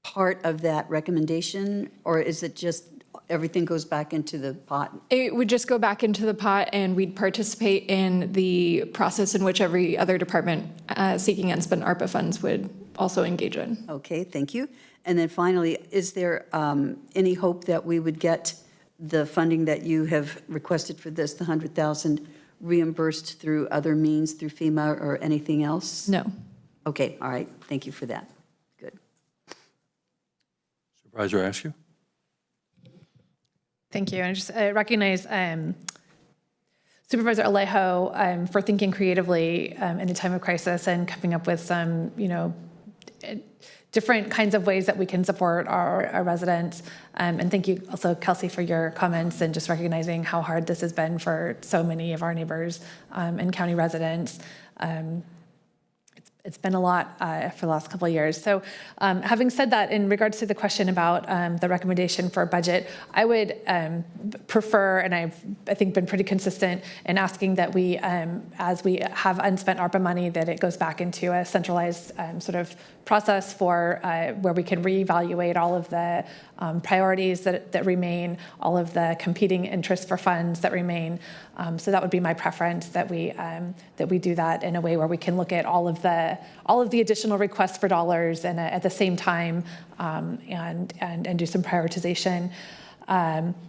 part of that recommendation, or is it just everything goes back into the pot? It would just go back into the pot, and we'd participate in the process in which every other department seeking unspent ARPA funds would also engage in. Okay, thank you. And then finally, is there any hope that we would get the funding that you have requested for this, the $100,000, reimbursed through other means, through FEMA or anything else? No. Okay, all right. Thank you for that. Good. Supervisor Askew? Thank you. And I just recognize Supervisor Alejo for thinking creatively in a time of crisis and coming up with some, different kinds of ways that we can support our residents. And thank you also, Kelsey, for your comments and just recognizing how hard this has been for so many of our neighbors and county residents. it's been a lot for the last couple of years. So having said that, in regards to the question about the recommendation for a budget, I would prefer, and I think been pretty consistent in asking that we, as we have unspent ARPA money, that it goes back into a centralized sort of process for where we can reevaluate all of the priorities that remain, all of the competing interests for funds that remain. So that would be my preference, that we do that in a way where we can look at all of the additional requests for dollars and at the same time and do some prioritization.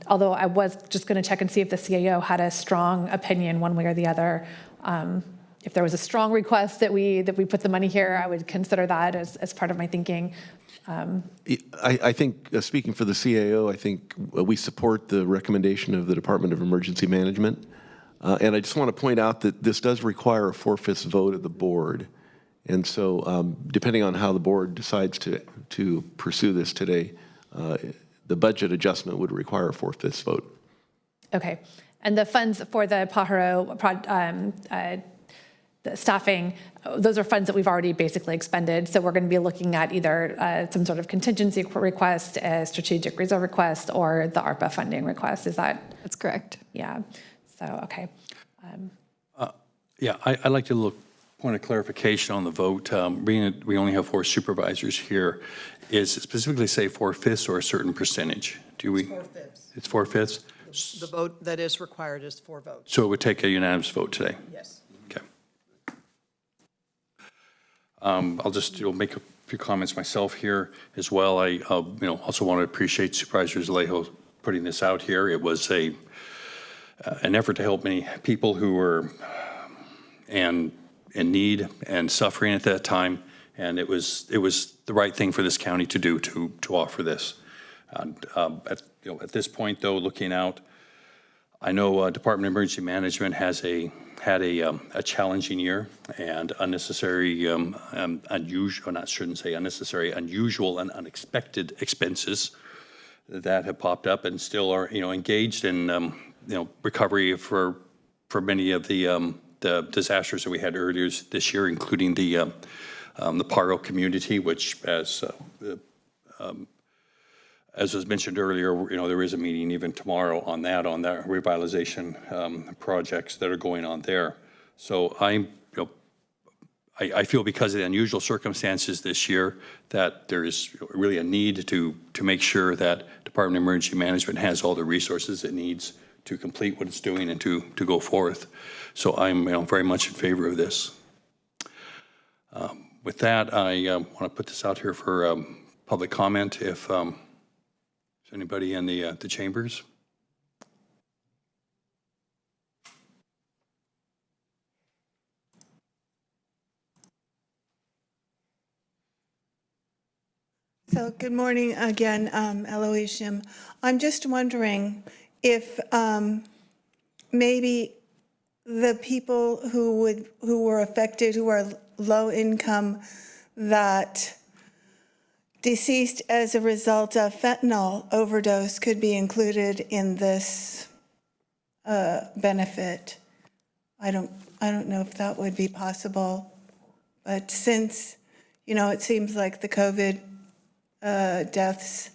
Although I was just going to check and see if the CAO had a strong opinion one way or the other. If there was a strong request that we put the money here, I would consider that as part of my thinking. I think, speaking for the CAO, I think we support the recommendation of the Department of Emergency Management. And I just want to point out that this does require a 4/5 vote of the board. And so depending on how the board decides to pursue this today, the budget adjustment would require a 4/5 vote. Okay. And the funds for the Pajaro the staffing, those are funds that we've already basically expended. So we're going to be looking at either some sort of contingency request, a strategic reserve request, or the ARPA funding request. Is that? That's correct. Yeah. So, okay. Yeah, I'd like to look, point of clarification on the vote. Being that we only have 4 supervisors here, is it specifically say 4/5 or a certain percentage? Do we? It's 4/5. It's 4/5? The vote that is required is 4 votes. So it would take a unanimous vote today? Yes. Okay. I'll just make a few comments myself here as well. I also want to appreciate Supervisor Alejo putting this out here. It was an effort to help many people who were in need and suffering at that time, and it was the right thing for this county to do to offer this. And at this point, though, looking out, I know Department of Emergency Management had a challenging year and unnecessary, unusual, I shouldn't say unnecessary, unusual and unexpected expenses that have popped up and still are engaged in recovery for many of the disasters that we had earlier this year, including the Paro community, which as was mentioned earlier, there is a meeting even tomorrow on that revitalization projects that are going on there. So I feel because of the unusual circumstances this year that there is really a need to make sure that Department of Emergency Management has all the resources it needs to complete what it's doing and to go forth. So I'm very much in favor of this. With that, I want to put this out here for public comment. If there's anybody in the chambers. So good morning again, Eloishim. I'm just wondering if maybe the people who were affected, who are low income, that deceased as a result of fentanyl overdose could be included in this benefit. I don't know if that would be possible, but since it seems like the COVID deaths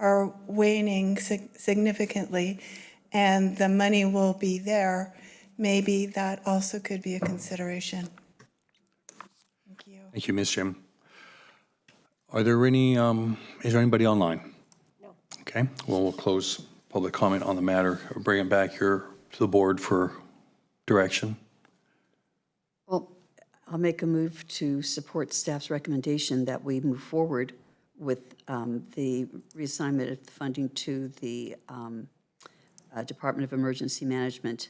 are waning significantly and the money will be there, maybe that also could be a consideration. Thank you. Thank you, Ms. Jim. Are there any, is there anybody online? No. Okay, well, we'll close public comment on the matter. Bring it back here to the board for direction. Well, I'll make a move to support staff's recommendation that we move forward with the reassignment of the funding to the Department of Emergency Management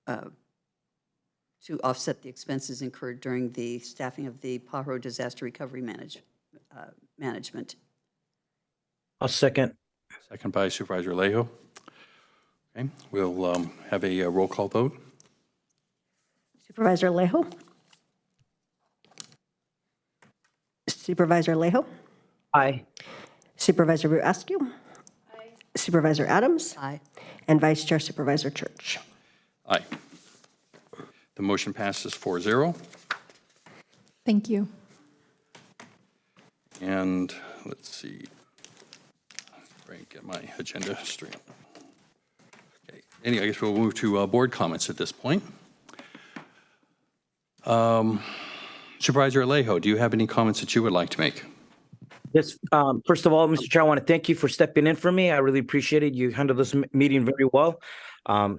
to offset the expenses incurred during the staffing of the Pajaro Disaster Recovery Management. I'll second. Second by Supervisor Alejo. Okay, we'll have a roll call vote. Supervisor Alejo? Supervisor Alejo? Aye. Supervisor Ruascu? Aye. Supervisor Adams? Aye. And Vice Chair Supervisor Church. Aye. The motion passes 4-0. Thank you. And let's see. Right, get my agenda straight. Okay. I guess we'll move to board comments at this point. Supervisor Alejo, do you have any comments that you would like to make? Yes. First of all, Mr. Chair, I want to thank you for stepping in for me. I really appreciate it. You handled this meeting very well.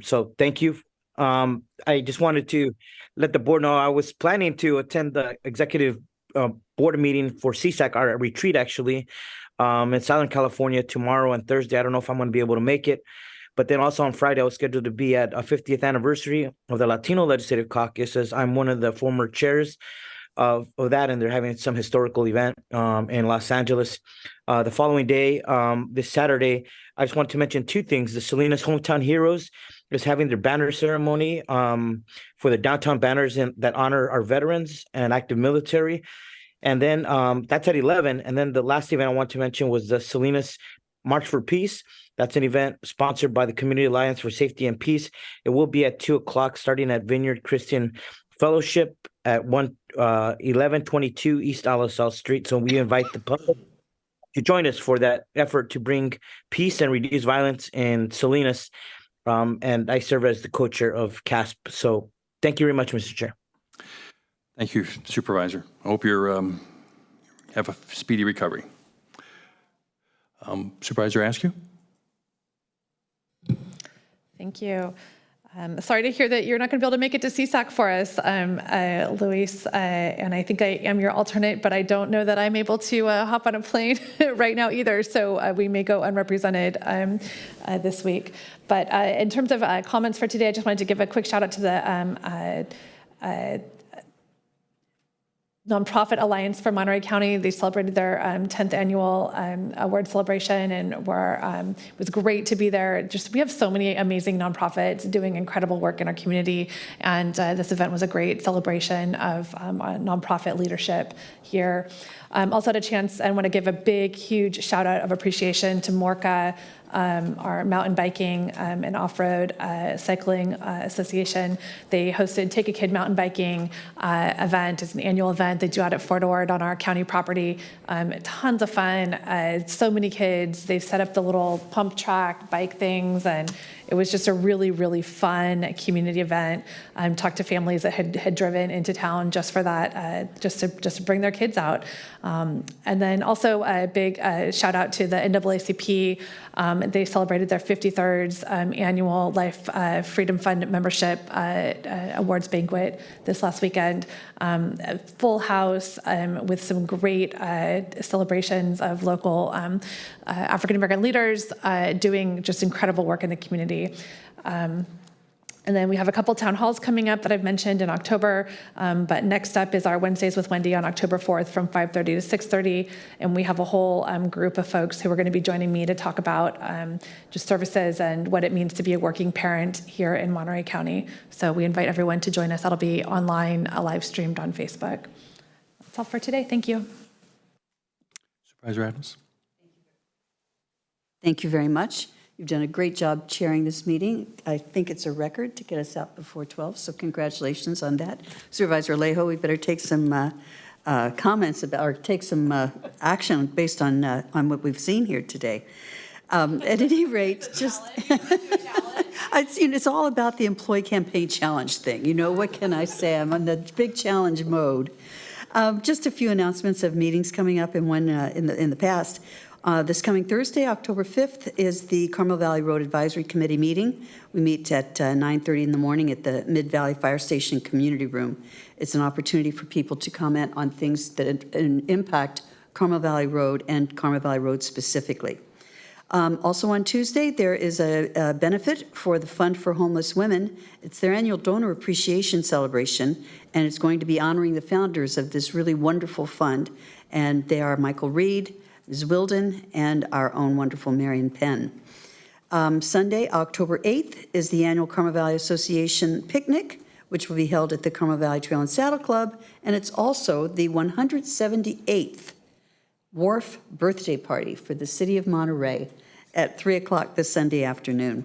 So thank you. I just wanted to let the board know I was planning to attend the executive board meeting for CSAC, our retreat actually, in Southern California tomorrow and Thursday. I don't know if I'm going to be able to make it. But then also on Friday, I was scheduled to be at a 50th anniversary of the Latino Legislative Caucus, as I'm one of the former chairs of that, and they're having some historical event in Los Angeles. The following day, this Saturday, I just want to mention two things. The Salinas Hometown Heroes is having their banner ceremony for the downtown banners that honor our veterans and active military. And then that's at 11. And then the last event I want to mention was the Salinas March for Peace. That's an event sponsored by the Community Alliance for Safety and Peace. It will be at 2:00, starting at Vineyard Christian Fellowship at 1122 East Alisal Street. So we invite the public to join us for that effort to bring peace and reduce violence in Salinas. And I serve as the co-chair of CASP. So thank you very much, Mr. Chair. Thank you, Supervisor. I hope you have a speedy recovery. Supervisor Askew? Thank you. Sorry to hear that you're not going to be able to make it to CSAC for us, Luis, and I think I am your alternate, but I don't know that I'm able to hop on a plane right now either, so we may go unrepresented this week. But in terms of comments for today, I just wanted to give a quick shout out to the Nonprofit Alliance for Monterey County. They celebrated their 10th annual award celebration, and it was great to be there. We have so many amazing nonprofits doing incredible work in our community, and this event was a great celebration of nonprofit leadership here. Also had a chance, I want to give a big, huge shout out of appreciation to Morca, our mountain biking and off-road cycling association. They hosted Take a Kid mountain biking event. It's an annual event they do out at Fort Ord on our county property. Tons of fun, so many kids. They've set up the little pump track bike things, and it was just a really, really fun community event. Talked to families that had driven into town just for that, just to bring their kids out. And then also a big shout out to the NAACP. They celebrated their 53rd annual Life Freedom Fund membership awards banquet this last weekend. A full house with some great celebrations of local African American leaders doing just incredible work in the community. And then we have a couple town halls coming up that I've mentioned in October, but next up is our Wednesdays with Wendy on October 4th from 5:30 to 6:30, and we have a whole group of folks who are going to be joining me to talk about just services and what it means to be a working parent here in Monterey County. So we invite everyone to join us. That'll be online, live streamed on Facebook. That's all for today. Thank you. Supervisor Adams? Thank you very much. You've done a great job chairing this meeting. I think it's a record to get us out before 12, so congratulations on that. Supervisor Alejo, we better take some comments about, or take some action based on what we've seen here today. At any rate, it's all about the employee campaign challenge thing. You know, what can I say? I'm on the big challenge mode. Just a few announcements of meetings coming up in the past. This coming Thursday, October 5th, is the Carmel Valley Road Advisory Committee meeting. We meet at 9:30 in the morning at the Mid-Valley Fire Station Community Room. It's an opportunity for people to comment on things that impact Carmel Valley Road and Carmel Valley Road specifically. Also on Tuesday, there is a benefit for the Fund for Homeless Women. It's their annual donor appreciation celebration, and it's going to be honoring the founders of this really wonderful fund, and they are Michael Reed, Ms. Wilden, and our own wonderful Marion Penn. Sunday, October 8th, is the annual Carmel Valley Association picnic, which will be held at the Carmel Valley Trail and Saddle Club, and it's also the 178th Wharf birthday party for the city of Monterey at 3 o'clock this Sunday afternoon.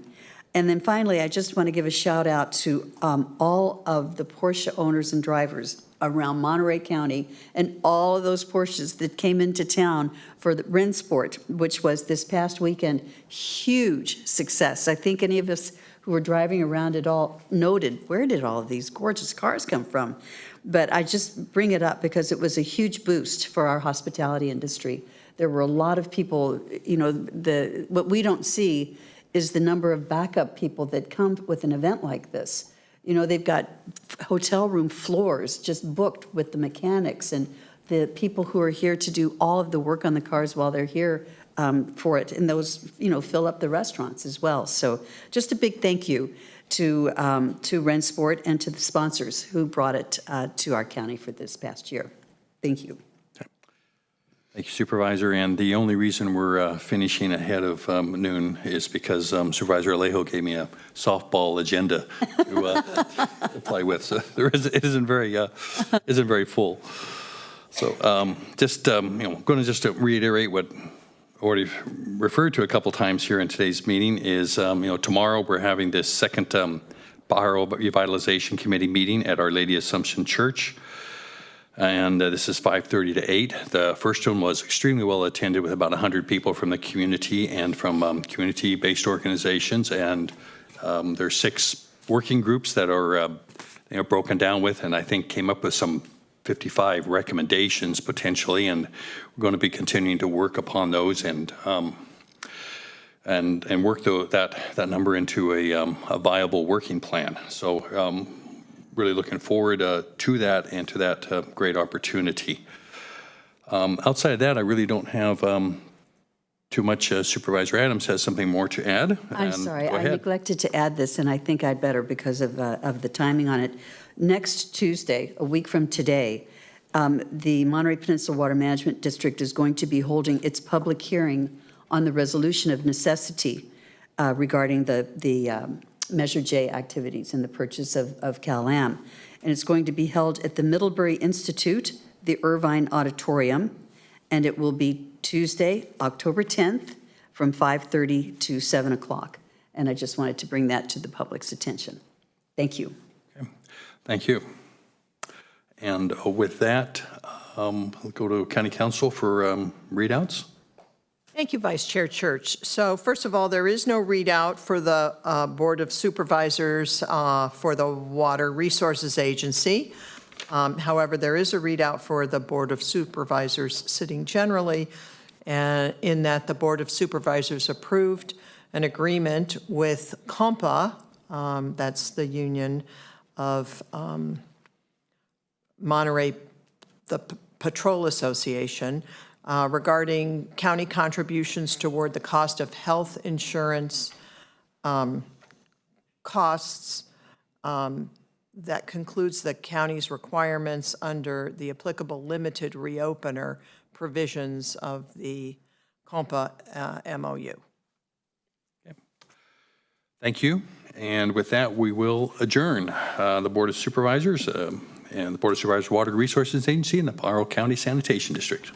And then finally, I just want to give a shout out to all of the Porsche owners and drivers around Monterey County and all of those Porsches that came into town for the Rensport, which was this past weekend. Huge success. I think any of us who were driving around it all noted, where did all of these gorgeous cars come from? But I just bring it up because it was a huge boost for our hospitality industry. There were a lot of people, you know, what we don't see is the number of backup people that come with an event like this. You know, they've got hotel room floors just booked with the mechanics and the people who are here to do all of the work on the cars while they're here for it. And those, you know, fill up the restaurants as well. So just a big thank you to Rensport and to the sponsors who brought it to our county for this past year. Thank you. Thank you, Supervisor. And the only reason we're finishing ahead of noon is because Supervisor Alejo gave me a softball agenda to play with. So it isn't very full. So just you know, going to just reiterate what already referred to a couple times here in today's meeting is you know, tomorrow we're having this second Pajaro Revitalization Committee meeting at Our Lady Assumption Church. And this is 5:30 to 8. The first one was extremely well attended with about 100 people from the community and from community-based organizations. And there's 6 working groups that are you know, broken down with, and I think came up with some 55 recommendations potentially. And we're going to be continuing to work upon those and work that number into a viable working plan. So. Really looking forward to that and to that great opportunity. Outside of that, I really don't have too much. Supervisor Adams has something more to add. I'm sorry, I neglected to add this, and I think I'd better because of the timing on it. Next Tuesday, a week from today, the Monterey Peninsula Water Management District is going to be holding its public hearing on the resolution of necessity regarding the Measure J activities and the purchase of Cal-Am. And it's going to be held at the Middlebury Institute, the Irvine Auditorium, and it will be Tuesday, October 10th from 5:30 to 7 o'clock. And I just wanted to bring that to the public's attention. Thank you. Okay. Thank you. And with that, we'll go to County Council for readouts. Thank you, Vice Chair Church. So first of all, there is no readout for the Board of Supervisors for the Water Resources Agency. However, there is a readout for the Board of Supervisors sitting generally, in that the Board of Supervisors approved an agreement with COMPA, that's the Union of Monterey, the Patrol Association, regarding county contributions toward the cost of health insurance costs. That concludes the county's requirements under the applicable limited reopener provisions of the COMPA MOU. Okay. Thank you. And with that, we will adjourn the Board of Supervisors and the Board of Supervisors Water Resources Agency and the Pajaro County Sanitation District.